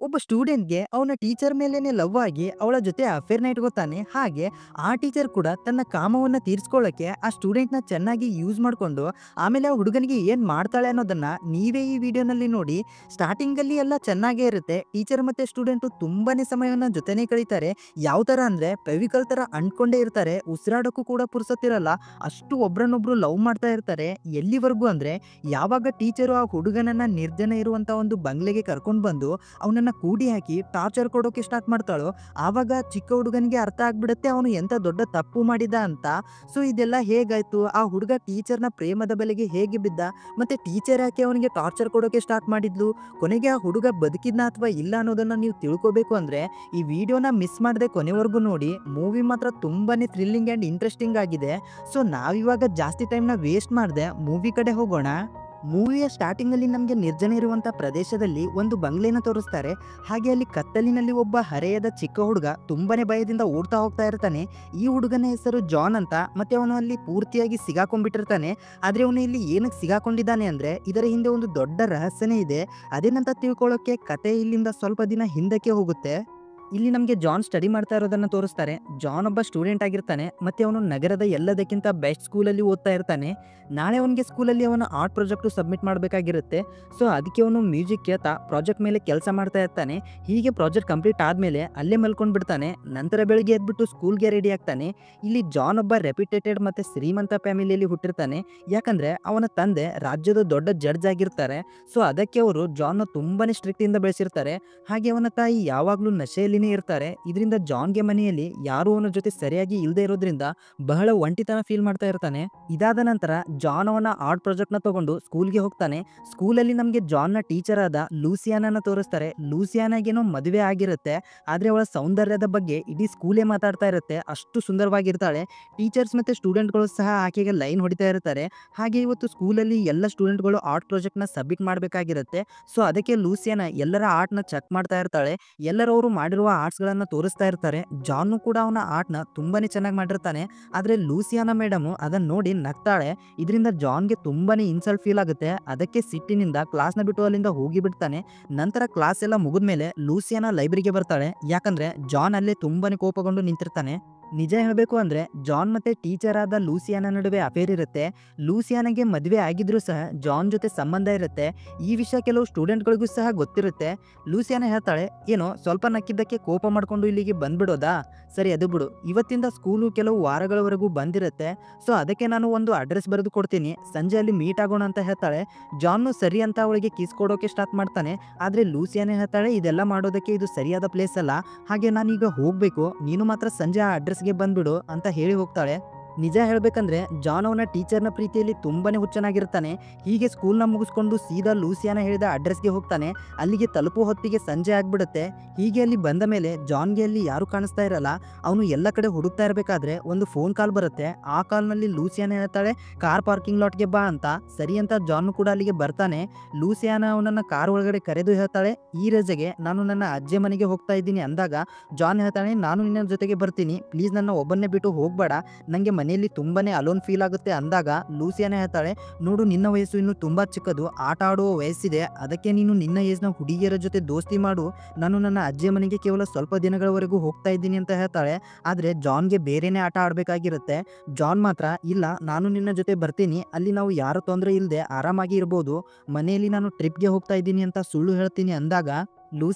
ಒಬ್ಬ ಸ್ಟೂಡೆಂಟ್‌ಗೆ ಅವನ ಟೀಚರ್ ಮೇಲೇನೆ ಲವ್ ಆಗಿ ಅವಳ ಜೊತೆ ಅಫೇರ್‌ನ ಇಟ್ಕೋತಾನೆ. ಹಾಗೆ ಆ ಟೀಚರ್ ಕೂಡ ತನ್ನ ಕಾಮವನ್ನ ತೀರಿಸ್ಕೊಳ್ಳಕ್ಕೆ ಆ ಸ್ಟೂಡೆಂಟ್‌ನ ಚೆನ್ನಾಗಿ ಯೂಸ್ ಮಾಡ್ಕೊಂಡು ಆಮೇಲೆ ಆ ಹುಡುಗನಿಗೆ ಏನ್ ಮಾಡ್ತಾಳೆ ಅನ್ನೋದನ್ನ ನೀವೇ ಈ ವಿಡಿಯೋನಲ್ಲಿ ನೋಡಿ. ಸ್ಟಾರ್ಟಿಂಗಲ್ಲಿ ಎಲ್ಲ ಚೆನ್ನಾಗೇ ಇರುತ್ತೆ. ಟೀಚರ್ ಮತ್ತೆ ಸ್ಟೂಡೆಂಟು ತುಂಬಾನೇ ಸಮಯವನ್ನ ಜೊತೆನೇ ಕಳೀತಾರೆ. ಯಾವ ಥರ ಅಂದ್ರೆ ಫೆವಿಕಾಲ್ ಥರ ಅಂಟ್ಕೊಂಡೇ ಇರ್ತಾರೆ. ಉಸಿರಾಡೋಕ್ಕೂ ಕೂಡ ಪುರ್ಸೊತ್ತಿರಲ್ಲ. ಅಷ್ಟು ಒಬ್ರನ್ನೊಬ್ರು ಲವ್ ಮಾಡ್ತಾ ಇರ್ತಾರೆ. ಎಲ್ಲಿವರೆಗೂ ಅಂದ್ರೆ ಯಾವಾಗ ಟೀಚರು ಆ ಹುಡುಗನನ್ನ ನಿರ್ಜನ ಇರುವಂತ ಒಂದು ಬಂಗ್ಲೆಗೆ ಕರ್ಕೊಂಡು ಬಂದು ಅವನನ್ನ ಕೂಡಿ ಹಾಕಿ ಟಾರ್ಚರ್ ಕೊಡೋಕೆ ಸ್ಟಾರ್ಟ್ ಮಾಡ್ತಾಳೋ ಆವಾಗ ಚಿಕ್ಕ ಹುಡುಗನಿಗೆ ಅರ್ಥ ಆಗ್ಬಿಡುತ್ತೆ ಅವನು ಎಂತ ದೊಡ್ಡ ತಪ್ಪು ಮಾಡಿದ ಅಂತ. ಸೊ ಇದೆಲ್ಲ ಹೇಗಾಯ್ತು, ಆ ಹುಡುಗ ಟೀಚರ್ನ ಪ್ರೇಮದ ಬೆಲೆಗೆ ಹೇಗೆ ಬಿದ್ದ, ಮತ್ತೆ ಟೀಚರ್ ಯಾಕೆ ಅವನಿಗೆ ಟಾರ್ಚರ್ ಕೊಡೋಕೆ ಸ್ಟಾರ್ಟ್ ಮಾಡಿದ್ಲು, ಕೊನೆಗೆ ಆ ಹುಡುಗ ಬದುಕಿದ್ನ ಅಥವಾ ಇಲ್ಲ ಅನ್ನೋದನ್ನ ನೀವು ತಿಳ್ಕೋಬೇಕು ಅಂದ್ರೆ ಈ ವಿಡಿಯೋನ ಮಿಸ್ ಮಾಡದೆ ಕೊನೆವರೆಗೂ ನೋಡಿ. ಮೂವಿ ಮಾತ್ರ ತುಂಬಾನೇ ಥ್ರಿಲ್ಲಿಂಗ್ ಅಂಡ್ ಇಂಟ್ರೆಸ್ಟಿಂಗ್ ಆಗಿದೆ. ಸೊ ನಾವಿವಾಗ ಜಾಸ್ತಿ ಟೈಮ್ನ ವೇಸ್ಟ್ ಮಾಡದೆ ಮೂವಿ ಕಡೆ ಹೋಗೋಣ. ಮೂವಿಯ ಸ್ಟಾರ್ಟಿಂಗ್ ಅಲ್ಲಿ ನಮಗೆ ನಿರ್ಜನ ಇರುವಂತ ಪ್ರದೇಶದಲ್ಲಿ ಒಂದು ಬಂಗ್ಲೆನ ತೋರಿಸ್ತಾರೆ. ಹಾಗೆ ಅಲ್ಲಿ ಕತ್ತಲಿನಲ್ಲಿ ಒಬ್ಬ ಹರೆಯದ ಚಿಕ್ಕ ಹುಡುಗ ತುಂಬಾನೇ ಭಯದಿಂದ ಓಡ್ತಾ ಹೋಗ್ತಾ ಇರ್ತಾನೆ. ಈ ಹುಡುಗನ ಹೆಸರು ಜಾನ್ ಅಂತ. ಮತ್ತೆ ಅವನು ಅಲ್ಲಿ ಪೂರ್ತಿಯಾಗಿ ಸಿಗಾಕೊಂಡ್ಬಿಟ್ಟಿರ್ತಾನೆ. ಆದ್ರೆ ಅವನು ಇಲ್ಲಿ ಏನಕ್ಕೆ ಸಿಗಾಕೊಂಡಿದ್ದಾನೆ ಅಂದ್ರೆ ಇದರ ಹಿಂದೆ ಒಂದು ದೊಡ್ಡ ರಹಸ್ಯನೇ ಇದೆ. ಅದೇನಂತ ತಿಳ್ಕೊಳ್ಳೋಕೆ ಕತೆ ಇಲ್ಲಿಂದ ಸ್ವಲ್ಪ ದಿನ ಹಿಂದಕ್ಕೆ ಹೋಗುತ್ತೆ. ಇಲ್ಲಿ ನಮಗೆ ಜಾನ್ ಸ್ಟಡಿ ಮಾಡ್ತಾ ಇರೋದನ್ನ ತೋರಿಸ್ತಾರೆ. ಜಾನ್ ಒಬ್ಬ ಸ್ಟೂಡೆಂಟ್ ಆಗಿರ್ತಾನೆ. ಮತ್ತೆ ಅವನು ನಗರದ ಎಲ್ಲದಕ್ಕಿಂತ ಬೆಸ್ಟ್ ಸ್ಕೂಲಲ್ಲಿ ಓದ್ತಾ ಇರ್ತಾನೆ. ನಾಳೆ ಅವನಿಗೆ ಸ್ಕೂಲಲ್ಲಿ ಅವನ ಆರ್ಟ್ ಪ್ರಾಜೆಕ್ಟ್ ಸಬ್ಮಿಟ್ ಮಾಡಬೇಕಾಗಿರುತ್ತೆ. ಸೊ ಅದಕ್ಕೆ ಅವನು ಮ್ಯೂಸಿಕ್ ಕೇಳ್ತಾ ಪ್ರಾಜೆಕ್ಟ್ ಮೇಲೆ ಕೆಲಸ ಮಾಡ್ತಾ ಇರ್ತಾನೆ. ಹೀಗೆ ಪ್ರಾಜೆಕ್ಟ್ ಕಂಪ್ಲೀಟ್ ಆದಮೇಲೆ ಅಲ್ಲೇ ಮಲ್ಕೊಂಡು ಬಿಡ್ತಾನೆ. ನಂತರ ಬೆಳಿಗ್ಗೆ ಎದ್ಬಿಟ್ಟು ಸ್ಕೂಲ್ಗೆ ರೆಡಿ ಆಗ್ತಾನೆ. ಇಲ್ಲಿ ಜಾನ್ ಒಬ್ಬ ರೆಪ್ಯುಟೇಟೆಡ್ ಮತ್ತೆ ಶ್ರೀಮಂತ ಫ್ಯಾಮಿಲಿಯಲ್ಲಿ ಹುಟ್ಟಿರ್ತಾನೆ. ಯಾಕಂದ್ರೆ ಅವನ ತಂದೆ ರಾಜ್ಯದ ದೊಡ್ಡ ಜಡ್ಜ್ ಆಗಿರ್ತಾರೆ. ಸೊ ಅದಕ್ಕೆ ಅವರು ಜಾನ್ ತುಂಬಾನೇ ಸ್ಟ್ರಿಕ್ಟ್ ಇಂದ ಬೆಳೆಸಿರ್ತಾರೆ. ಹಾಗೆ ಅವನ ತಾಯಿ ಯಾವಾಗ್ಲೂ ನಶೆಯಲ್ಲಿನೇ ಇರ್ತಾರೆ. ಇದರಿಂದ ಜಾನ್ಗೆ ಮನೆಯಲ್ಲಿ ಯಾರು ಅವನ ಜೊತೆ ಸರಿಯಾಗಿ ಇಲ್ಲದೆ ಇರೋದ್ರಿಂದ ಬಹಳ ಒಂಟಿತನ ಫೀಲ್ ಮಾಡ್ತಾ ಇರ್ತಾನೆ. ಇದಾದ ನಂತರ ಜಾನ್ ಅವನ ಆರ್ಟ್ ಪ್ರಾಜೆಕ್ಟ್ ನ ತಗೊಂಡು ಸ್ಕೂಲ್ಗೆ ಹೋಗ್ತಾನೆ. ಸ್ಕೂಲಲ್ಲಿ ನಮಗೆ ಜಾನ್ ನ ಟೀಚರ್ ಆದ ಲೂಸಿಯಾನನ ತೋರಿಸ್ತಾರೆ. ಲೂಸಿಯಾನಾಗೇನೋ ಮದುವೆ ಆಗಿರುತ್ತೆ. ಆದ್ರೆ ಅವಳ ಸೌಂದರ್ಯದ ಬಗ್ಗೆ ಇಡೀ ಸ್ಕೂಲೇ ಮಾತಾಡ್ತಾ ಇರುತ್ತೆ. ಅಷ್ಟು ಸುಂದರವಾಗಿರ್ತಾಳೆ. ಟೀಚರ್ಸ್ ಮತ್ತೆ ಸ್ಟೂಡೆಂಟ್ಗಳು ಸಹ ಆಕೆಗೆ ಲೈನ್ ಹೊಡಿತಾ ಇರ್ತಾರೆ. ಹಾಗೆ ಇವತ್ತು ಸ್ಕೂಲಲ್ಲಿ ಎಲ್ಲ ಸ್ಟೂಡೆಂಟ್ಗಳು ಆರ್ಟ್ ಪ್ರಾಜೆಕ್ಟ್ ನ ಸಬ್ಮಿಟ್ ಮಾಡಬೇಕಾಗಿರುತ್ತೆ. ಸೊ ಅದಕ್ಕೆ ಲೂಸಿಯಾನ ಎಲ್ಲರ ಆರ್ಟ್ ನ ಚೆಕ್ ಮಾಡ್ತಾ ಇರ್ತಾಳೆ. ಎಲ್ಲರೂ ಅವರು ಮಾಡಿರುವ ಆರ್ಟ್ಸ್ ಗಳನ್ನ ತೋರಿಸ್ತಾ ಇರ್ತಾರೆ. ಜಾನ್ ಕೂಡ ಅವನ ಆರ್ಟ್ ನ ತುಂಬಾನೇ ಚೆನ್ನಾಗಿ ಮಾಡಿರ್ತಾನೆ. ಆದ್ರೆ ಲೂಸಿಯಾನ ಮೇಡಮ್ ಅದನ್ನ ನೋಡಿ ನಗ್ತಾಳೆ. ಇದರಿಂದ ಜಾನ್ಗೆ ತುಂಬಾನೇ ಇನ್ಸಲ್ಟ್ ಫೀಲ್ ಆಗುತ್ತೆ. ಅದಕ್ಕೆ ಸಿಟ್ಟಿನಿಂದ ಕ್ಲಾಸ್ನ ಬಿಟ್ಟು ಅಲ್ಲಿಂದ ಹೋಗಿ ಬಿಡ್ತಾನೆ. ನಂತರ ಕ್ಲಾಸ್ ಎಲ್ಲ ಮುಗಿದ್ಮೇಲೆ ಲೂಸಿಯಾನ ಲೈಬ್ರರಿಗೆ ಬರ್ತಾಳೆ. ಯಾಕಂದ್ರೆ ಜಾನ್ ಅಲ್ಲೇ ತುಂಬಾನೇ ಕೋಪಗೊಂಡು ನಿಂತಿರ್ತಾನೆ. ನಿಜ ಹೇಳಬೇಕು ಅಂದ್ರೆ ಜಾನ್ ಮತ್ತೆ ಟೀಚರ್ ಆದ ಲೂಸಿಯಾನ ನಡುವೆ ಅಫೇರ್ ಇರುತ್ತೆ. ಲೂಸಿಯಾನಗೆ ಮದುವೆ ಆಗಿದ್ರೂ ಸಹ ಜಾನ್ ಜೊತೆ ಸಂಬಂಧ ಇರುತ್ತೆ. ಈ ವಿಷಯ ಕೆಲವು ಸ್ಟೂಡೆಂಟ್ಗಳಿಗೂ ಸಹ ಗೊತ್ತಿರುತ್ತೆ. ಲೂಸಿಯಾನ ಹೇಳ್ತಾಳೆ, ಏನೋ ಸ್ವಲ್ಪ ನಕ್ಕಿದ್ದಕ್ಕೆ ಕೋಪ ಮಾಡ್ಕೊಂಡು ಇಲ್ಲಿಗೆ ಬಂದ್ಬಿಡೋದಾ, ಸರಿ ಅದು ಬಿಡು, ಇವತ್ತಿಂದ ಸ್ಕೂಲು ಕೆಲವು ವಾರಗಳವರೆಗೂ ಬಂದಿರುತ್ತೆ. ಸೊ ಅದಕ್ಕೆ ನಾನು ಒಂದು ಅಡ್ರೆಸ್ ಬರೆದು ಕೊಡ್ತೀನಿ, ಸಂಜೆ ಅಲ್ಲಿ ಮೀಟ್ ಆಗೋಣ ಅಂತ ಹೇಳ್ತಾಳೆ. ಜಾನ್ನು ಸರಿ ಅಂತ ಅವಳಿಗೆ ಕಿಸ್ ಕೊಡೋಕೆ ಸ್ಟಾರ್ಟ್ ಮಾಡ್ತಾನೆ. ಆದ್ರೆ ಲೂಸಿಯಾನ ಹೇಳ್ತಾಳೆ, ಇದೆಲ್ಲ ಮಾಡೋದಕ್ಕೆ ಇದು ಸರಿಯಾದ ಪ್ಲೇಸ್ ಅಲ್ಲ, ಹಾಗೆ ನಾನೀಗ ಹೋಗ್ಬೇಕು, ನೀನು ಮಾತ್ರ ಸಂಜೆ ಆ ಅಡ್ರೆಸ್ಗೆ ಬಂದ್ಬಿಡು ಅಂತ ಹೇಳಿ ಹೋಗ್ತಾಳೆ. ನಿಜ ಹೇಳ್ಬೇಕಂದ್ರೆ ಜಾನ್ ಅವನ ಟೀಚರ್ನ ಪ್ರೀತಿಯಲ್ಲಿ ತುಂಬಾನೇ ಹುಚ್ಚನಾಗಿರ್ತಾನೆ. ಹೀಗೆ ಸ್ಕೂಲ್ನ ಮುಗಿಸ್ಕೊಂಡು ಸೀದಾ ಲೂಸಿಯಾನ ಹೇಳಿದ ಅಡ್ರೆಸ್ಗೆ ಹೋಗ್ತಾನೆ. ಅಲ್ಲಿಗೆ ತಲುಪೋ ಹೊತ್ತಿಗೆ ಸಂಜೆ ಆಗ್ಬಿಡುತ್ತೆ. ಹೀಗೆ ಅಲ್ಲಿ ಬಂದ ಮೇಲೆ ಜಾನ್ಗೆ ಅಲ್ಲಿ ಯಾರು ಕಾಣಿಸ್ತಾ ಇರಲ್ಲ. ಅವನು ಎಲ್ಲ ಕಡೆ ಹುಡುಕ್ತಾ ಇರಬೇಕಾದ್ರೆ ಒಂದು ಫೋನ್ ಕಾಲ್ ಬರುತ್ತೆ. ಆ ಕಾಲ್ನಲ್ಲಿ ಲೂಸಿಯಾನ ಹೇಳ್ತಾಳೆ, ಕಾರ್ ಪಾರ್ಕಿಂಗ್ ಲಾಟ್ಗೆ ಬಾ ಅಂತ. ಸರಿ ಅಂತ ಜಾನ್ ಕೂಡ ಅಲ್ಲಿಗೆ ಬರ್ತಾನೆ. ಲೂಸಿಯಾನ ಅವನನ್ನ ಕಾರ್ ಒಳಗಡೆ ಕರೆದು ಹೇಳ್ತಾಳೆ, ಈ ರಜೆಗೆ ನಾನು ನನ್ನ ಅಜ್ಜೆ ಮನೆಗೆ ಹೋಗ್ತಾ ಇದ್ದೀನಿ ಅಂದಾಗ ಜಾನ್ ಹೇಳ್ತಾನೆ, ನಾನು ನಿನ್ನ ಜೊತೆಗೆ ಬರ್ತೀನಿ, ಪ್ಲೀಸ್ ನನ್ನ ಒಬ್ಬನ್ನೇ ಬಿಟ್ಟು ಹೋಗ್ಬೇಡ, ನಂಗೆ ಮನೆಯಲ್ಲಿ ತುಂಬಾನೇ ಅಲೋನ್ ಫೀಲ್ ಆಗುತ್ತೆ ಅಂದಾಗ ಲೂಸಿಯಾನ ಹೇಳ್ತಾಳೆ, ನೋಡು ನಿನ್ನ ವಯಸ್ಸು ಇನ್ನು ತುಂಬಾ ಚಿಕ್ಕದು, ಆಟ ಆಡುವ ವಯಸ್ಸಿದೆ, ಅದಕ್ಕೆ ನೀನು ನಿನ್ನ ಏಜ್ನ ಹುಡುಗಿಯರ ಜೊತೆ ದೋಸ್ತಿ ಮಾಡು, ನಾನು ನನ್ನ ಅಜ್ಜಿ ಮನೆಗೆ ಕೇವಲ ಸ್ವಲ್ಪ ದಿನಗಳವರೆಗೂ ಹೋಗ್ತಾ ಇದ್ದೀನಿ ಅಂತ ಹೇಳ್ತಾಳೆ. ಆದ್ರೆ ಜಾನ್ಗೆ ಬೇರೆನೇ ಆಟ ಆಡ್ಬೇಕಾಗಿರುತ್ತೆ. ಜಾನ್ ಮಾತ್ರ ಇಲ್ಲ, ನಾನು ನಿನ್ನ ಜೊತೆ ಬರ್ತೀನಿ, ಅಲ್ಲಿ ನಾವು ಯಾರ ತೊಂದರೆ ಇಲ್ಲದೆ ಆರಾಮಾಗಿ ಇರ್ಬೋದು, ಮನೆಯಲ್ಲಿ ನಾನು ಟ್ರಿಪ್ಗೆ ಹೋಗ್ತಾ ಇದ್ದೀನಿ ಅಂತ ಸುಳ್ಳು ಹೇಳ್ತೀನಿ ಅಂದಾಗ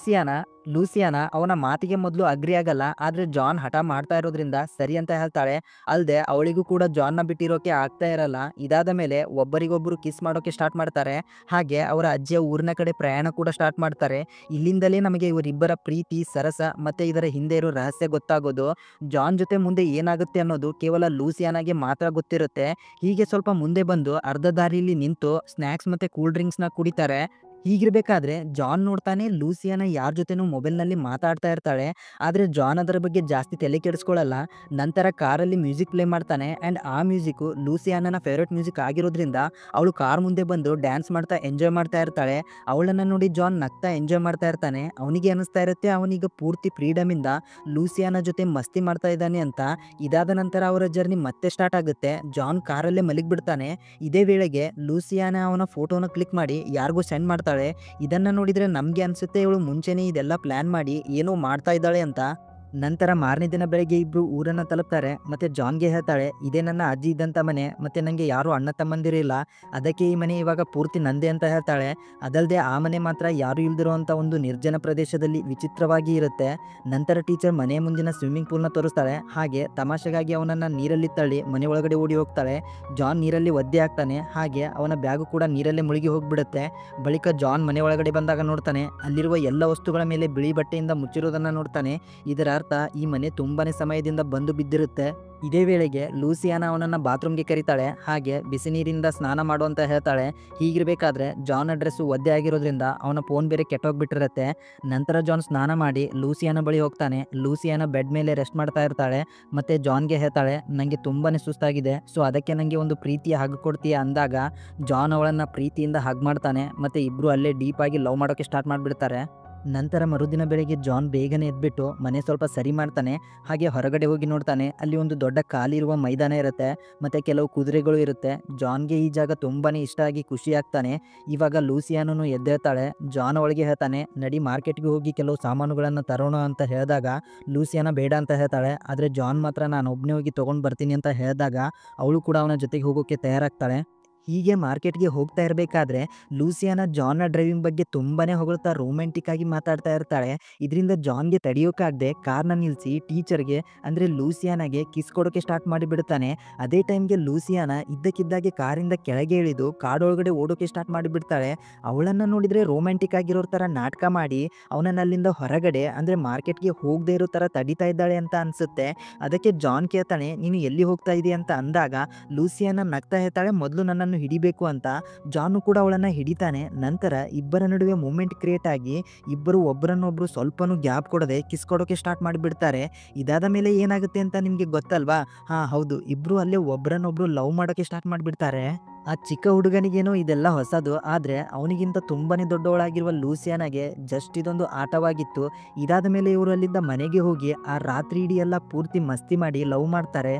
ಲೂಸಿಯಾನ ಅವನ ಮಾತಿಗೆ ಮೊದಲು ಅಗ್ರಿ ಆಗಲ್ಲ. ಆದ್ರೆ ಜಾನ್ ಹಠ ಮಾಡ್ತಾ ಇರೋದ್ರಿಂದ ಸರಿ ಅಂತ ಹೇಳ್ತಾಳೆ. ಅಲ್ಲದೆ ಅವಳಿಗೂ ಕೂಡ ಜಾನ್ನ ಬಿಟ್ಟಿರೋಕೆ ಆಗ್ತಾ ಇರಲ್ಲ. ಇದಾದ ಮೇಲೆ ಒಬ್ಬರಿಗೊಬ್ಬರು ಕಿಸ್ ಮಾಡೋಕೆ ಸ್ಟಾರ್ಟ್ ಮಾಡ್ತಾರೆ. ಹಾಗೆ ಅವರ ಅಜ್ಜಿಯ ಊರಿನ ಕಡೆ ಪ್ರಯಾಣ ಕೂಡ ಸ್ಟಾರ್ಟ್ ಮಾಡ್ತಾರೆ. ಇಲ್ಲಿಂದಲೇ ನಮಗೆ ಇವರಿಬ್ಬರ ಪ್ರೀತಿ, ಸರಸ ಮತ್ತೆ ಇದರ ಹಿಂದೆ ಇರೋ ರಹಸ್ಯ ಗೊತ್ತಾಗೋದು. ಜಾನ್ ಜೊತೆ ಮುಂದೆ ಏನಾಗುತ್ತೆ ಅನ್ನೋದು ಕೇವಲ ಲೂಸಿಯಾನಾಗೆ ಮಾತ್ರ ಗೊತ್ತಿರುತ್ತೆ. ಹೀಗೆ ಸ್ವಲ್ಪ ಮುಂದೆ ಬಂದು ಅರ್ಧ ದಾರಿಯಲ್ಲಿ ನಿಂತು ಸ್ನ್ಯಾಕ್ಸ್ ಮತ್ತೆ ಕೂಲ್ ಡ್ರಿಂಕ್ಸ್ನ ಕುಡಿತಾರೆ. ಹೀಗಿರ್ಬೇಕಾದ್ರೆ ಜಾನ್ ನೋಡ್ತಾನೆ ಲೂಸಿಯಾನ ಯಾರ ಜೊತೆನೂ ಮೊಬೈಲ್ನಲ್ಲಿ ಮಾತಾಡ್ತಾ ಇರ್ತಾಳೆ. ಆದ್ರೆ ಜಾನ್ ಅದರ ಬಗ್ಗೆ ಜಾಸ್ತಿ ತಲೆ ಕೆಡಿಸ್ಕೊಳ್ಳಲ್ಲ. ನಂತರ ಕಾರಲ್ಲಿ ಮ್ಯೂಸಿಕ್ ಪ್ಲೇ ಮಾಡ್ತಾನೆ. ಆ್ಯಂಡ್ ಆ ಮ್ಯೂಸಿಕ್ ಲೂಸಿಯಾನನ ಫೇವ್ರೇಟ್ ಮ್ಯೂಸಿಕ್ ಆಗಿರೋದ್ರಿಂದ ಅವಳು ಕಾರ್ ಮುಂದೆ ಬಂದು ಡ್ಯಾನ್ಸ್ ಮಾಡ್ತಾ ಎಂಜಾಯ್ ಮಾಡ್ತಾ ಇರ್ತಾಳೆ. ಅವಳನ್ನು ನೋಡಿ ಜಾನ್ ನಗ್ತಾ ಎಂಜಾಯ್ ಮಾಡ್ತಾ ಇರ್ತಾನೆ. ಅವನಿಗೆ ಅನಿಸ್ತಾ ಇರುತ್ತೆ ಅವನೀಗ ಪೂರ್ತಿ ಫ್ರೀಡಮಿಂದ ಲೂಸಿಯಾನ ಜೊತೆ ಮಸ್ತಿ ಮಾಡ್ತಾ ಇದ್ದಾನೆ ಅಂತ. ಇದಾದ ನಂತರ ಅವರ ಜರ್ನಿ ಮತ್ತೆ ಸ್ಟಾರ್ಟ್ ಆಗುತ್ತೆ. ಜಾನ್ ಕಾರಲ್ಲೇ ಮಲಗಿಬಿಡ್ತಾನೆ. ಇದೇ ವೇಳೆಗೆ ಲೂಸಿಯಾನ ಅವನ ಫೋಟೋನ ಕ್ಲಿಕ್ ಮಾಡಿ ಯಾರಿಗೂ ಸೆಂಡ್ ಮಾಡ್ತಾಳೆ. ಇರ್ತಾಳೆ. ಇದನ್ನು ನೋಡಿದರೆ ನಮಗೆ ಅನಿಸುತ್ತೆ ಇವಳು ಮುಂಚೆನೇ ಇದೆಲ್ಲ ಪ್ಲ್ಯಾನ್ ಮಾಡಿ ಏನೋ ಮಾಡ್ತಾ ಇದ್ದಾಳೆ ಅಂತ. ನಂತರ ಮಾರನೇ ದಿನ ಬೆಳಗ್ಗೆ ಇಬ್ಬರು ಊರನ್ನು ತಲುಪ್ತಾರೆ. ಮತ್ತು ಜಾನ್ಗೆ ಹೇಳ್ತಾಳೆ, ಇದೇ ನನ್ನ ಅಜ್ಜಿ ಇದ್ದಂಥ ಮನೆ, ಮತ್ತು ನನಗೆ ಯಾರೂ ಅಣ್ಣ ತಮ್ಮಂದಿರಿಲ್ಲ, ಅದಕ್ಕೆ ಈ ಮನೆ ಇವಾಗ ಪೂರ್ತಿ ನಂದೇ ಅಂತ ಹೇಳ್ತಾಳೆ. ಅದಲ್ಲದೆ ಆ ಮನೆ ಮಾತ್ರ ಯಾರೂ ಇಲ್ದಿರೋವಂಥ ಒಂದು ನಿರ್ಜನ ಪ್ರದೇಶದಲ್ಲಿ ವಿಚಿತ್ರವಾಗಿ ಇರುತ್ತೆ. ನಂತರ ಟೀಚರ್ ಮನೆ ಮುಂದಿನ ಸ್ವಿಮ್ಮಿಂಗ್ ಪೂಲ್ನ ತೋರಿಸ್ತಾಳೆ. ಹಾಗೆ ತಮಾಷೆಗಾಗಿ ಅವನನ್ನು ನೀರಲ್ಲಿ ತಳ್ಳಿ ಮನೆ ಒಳಗಡೆ ಓಡಿ ಹೋಗ್ತಾಳೆ. ಜಾನ್ ನೀರಲ್ಲಿ ಒದ್ದೆ ಆಗ್ತಾನೆ. ಹಾಗೆ ಅವನ ಬ್ಯಾಗು ಕೂಡ ನೀರಲ್ಲೇ ಮುಳುಗಿ ಹೋಗಿಬಿಡುತ್ತೆ. ಬಳಿಕ ಜಾನ್ ಮನೆ ಒಳಗಡೆ ಬಂದಾಗ ನೋಡ್ತಾನೆ, ಅಲ್ಲಿರುವ ಎಲ್ಲ ವಸ್ತುಗಳ ಮೇಲೆ ಬಿಳಿ ಬಟ್ಟೆಯಿಂದ ಮುಚ್ಚಿರೋದನ್ನು ನೋಡ್ತಾನೆ. ಇದರ ಅರ್ಥ ಈ ಮನೆ ತುಂಬಾನೇ ಸಮಯದಿಂದ ಬಂದು ಬಿದ್ದಿರುತ್ತೆ. ಇದೇ ವೇಳೆಗೆ ಲೂಸಿಯಾನ ಅವನನ್ನು ಬಾತ್ರೂಮ್ಗೆ ಕರೀತಾಳೆ. ಹಾಗೆ ಬಿಸಿ ನೀರಿಂದ ಸ್ನಾನ ಮಾಡು ಅಂತ ಹೇಳ್ತಾಳೆ. ಹೀಗಿರಬೇಕಾದ್ರೆ ಜಾನ್ ಡ್ರೆಸ್ಸು ಒದ್ದೆ ಆಗಿರೋದ್ರಿಂದ ಅವನ ಫೋನ್ ಬೇರೆ ಕೆಟ್ಟೋಗ್ಬಿಟ್ಟಿರುತ್ತೆ. ನಂತರ ಜಾನ್ ಸ್ನಾನ ಮಾಡಿ ಲೂಸಿಯಾನ ಬಳಿ ಹೋಗ್ತಾನೆ. ಲೂಸಿಯಾನ ಬೆಡ್ ಮೇಲೆ ರೆಸ್ಟ್ ಮಾಡ್ತಾ ಇರ್ತಾಳೆ. ಮತ್ತು ಜಾನ್ಗೆ ಹೇಳ್ತಾಳೆ, ನನಗೆ ತುಂಬಾ ಸುಸ್ತಾಗಿದೆ, ಸೊ ಅದಕ್ಕೆ ನನಗೆ ಒಂದು ಪ್ರೀತಿಯ ಹಗ್ ಕೊಡ್ತೀಯ ಅಂದಾಗ ಜಾನ್ ಅವಳನ್ನು ಪ್ರೀತಿಯಿಂದ ಹಗ್ ಮಾಡ್ತಾನೆ. ಮತ್ತು ಇಬ್ಬರು ಅಲ್ಲೇ ಡೀಪಾಗಿ ಲವ್ ಮಾಡೋಕ್ಕೆ ಸ್ಟಾರ್ಟ್ ಮಾಡಿಬಿಡ್ತಾರೆ. ನಂತರ ಮರುದಿನ ಬೆಳಗ್ಗೆ ಜಾನ್ ಬೇಗನೆ ಎದ್ಬಿಟ್ಟು ಮನೆ ಸ್ವಲ್ಪ ಸರಿ ಮಾಡ್ತಾನೆ. ಹಾಗೆ ಹೊರಗಡೆ ಹೋಗಿ ನೋಡ್ತಾನೆ, ಅಲ್ಲಿ ಒಂದು ದೊಡ್ಡ ಖಾಲಿ ಇರುವ ಮೈದಾನ ಇರುತ್ತೆ ಮತ್ತು ಕೆಲವು ಕುದುರೆಗಳು ಇರುತ್ತೆ. ಜಾನ್ಗೆ ಈ ಜಾಗ ತುಂಬಾ ಇಷ್ಟ ಆಗಿ ಖುಷಿ ಆಗ್ತಾನೆ. ಇವಾಗ ಲೂಸಿಯಾನೂ ಎದ್ದೇಳ್ತಾಳೆ. ಜಾನ್ ಅವಳಿಗೆ ಹೇಳ್ತಾನೆ, ನಡಿ ಮಾರ್ಕೆಟ್ಗೆ ಹೋಗಿ ಕೆಲವು ಸಾಮಾನುಗಳನ್ನು ತರೋಣ ಅಂತ ಹೇಳಿದಾಗ ಲೂಸಿಯಾನ ಬೇಡ ಅಂತ ಹೇಳ್ತಾಳೆ. ಆದರೆ ಜಾನ್ ಮಾತ್ರ ನಾನು ಒಬ್ಬನೇ ಹೋಗಿ ತೊಗೊಂಡು ಬರ್ತೀನಿ ಅಂತ ಹೇಳಿದಾಗ ಅವಳು ಕೂಡ ಅವನ ಜೊತೆಗೆ ಹೋಗೋಕ್ಕೆ ತಯಾರಾಗ್ತಾಳೆ. ಹೀಗೆ ಮಾರ್ಕೆಟ್ಗೆ ಹೋಗ್ತಾ ಇರಬೇಕಾದ್ರೆ ಲೂಸಿಯಾನ ಜಾನ್ನ ಡ್ರೈವಿಂಗ್ ಬಗ್ಗೆ ತುಂಬಾ ಹೊಗಳ್ತಾ ರೊಮ್ಯಾಂಟಿಕ್ ಆಗಿ ಮಾತಾಡ್ತಾ ಇರ್ತಾಳೆ. ಇದರಿಂದ ಜಾನ್ಗೆ ತಡೆಯೋಕ್ಕಾಗದೆ ಕಾರ್ನ ನಿಲ್ಲಿಸಿ ಟೀಚರ್ಗೆ ಅಂದರೆ ಲೂಸಿಯಾನಾಗೆ ಕಿಸ್ ಕೊಡೋಕ್ಕೆ ಸ್ಟಾರ್ಟ್ ಮಾಡಿಬಿಡ್ತಾನೆ. ಅದೇ ಟೈಮ್ಗೆ ಲೂಸಿಯಾನ ಇದ್ದಕ್ಕಿದ್ದಾಗೆ ಕಾರಿಂದ ಕೆಳಗೆ ಇಳಿದು ಕಾಡೊಳಗಡೆ ಓಡೋಕ್ಕೆ ಸ್ಟಾರ್ಟ್ ಮಾಡಿಬಿಡ್ತಾಳೆ. ಅವಳನ್ನು ನೋಡಿದರೆ ರೊಮ್ಯಾಂಟಿಕ್ ಆಗಿರೋ ಥರ ನಾಟಕ ಮಾಡಿ ಅವನನ್ನು ಅಲ್ಲಿಂದ ಹೊರಗಡೆ ಅಂದರೆ ಮಾರ್ಕೆಟ್ಗೆ ಹೋಗದೆ ಇರೋ ಥರ ತಡಿತಾ ಇದ್ದಾಳೆ ಅಂತ ಅನಿಸುತ್ತೆ. ಅದಕ್ಕೆ ಜಾನ್ ಕೇಳ್ತಾನೆ, ನೀನು ಎಲ್ಲಿ ಹೋಗ್ತಾ ಇದೀಯ ಅಂತ ಅಂದಾಗ ಲೂಸಿಯಾನ ನಗ್ತಾ ಹೇಳ್ತಾಳೆ, ಮೊದಲು ನನ್ನನ್ನು ಹಿಡಿಬೇಕು ಅಂತ. ಜಾನು ಕೂಡ ಅವಳನ್ನು ಹಿಡಿತಾನೆ. ನಂತರ ಇಬ್ಬರ ನಡುವೆ ಮೂಮೆಂಟ್ ಕ್ರಿಯೇಟ್ ಆಗಿ ಇಬ್ಬರು ಒಬ್ಬರನ್ನೊಬ್ಬರು ಸ್ವಲ್ಪನೂ ಗ್ಯಾಪ್ ಕೊಡದೆ ಕಿಸ್ ಕೊಡೋಕೆ ಸ್ಟಾರ್ಟ್ ಮಾಡಿಬಿಡ್ತಾರೆ. ಇದಾದ ಮೇಲೆ ಏನಾಗುತ್ತೆ ಅಂತ ನಿಮಗೆ ಗೊತ್ತಲ್ವಾ? ಹಾಂ ಹೌದು, ಇಬ್ಬರು ಅಲ್ಲೇ ಒಬ್ಬರನ್ನೊಬ್ಬರು ಲವ್ ಮಾಡೋಕ್ಕೆ ಸ್ಟಾರ್ಟ್ ಮಾಡಿಬಿಡ್ತಾರೆ. ಆ ಚಿಕ್ಕ ಹುಡುಗನಿಗೇನೋ ಇದೆಲ್ಲ ಹೊಸದು, ಆದರೆ ಅವನಿಗಿಂತ ತುಂಬಾ ದೊಡ್ಡವಳಾಗಿರುವ ಲೂಸಿಯಾನಾಗೆ ಜಸ್ಟ್ ಇದೊಂದು ಆಟವಾಗಿತ್ತು. ಇದಾದ ಮೇಲೆ ಇವರು ಅಲ್ಲಿಂದ ಮನೆಗೆ ಹೋಗಿ ಆ ರಾತ್ರಿ ಇಡೀ ಎಲ್ಲ ಪೂರ್ತಿ ಮಸ್ತಿ ಮಾಡಿ ಲವ್ ಮಾಡ್ತಾರೆ.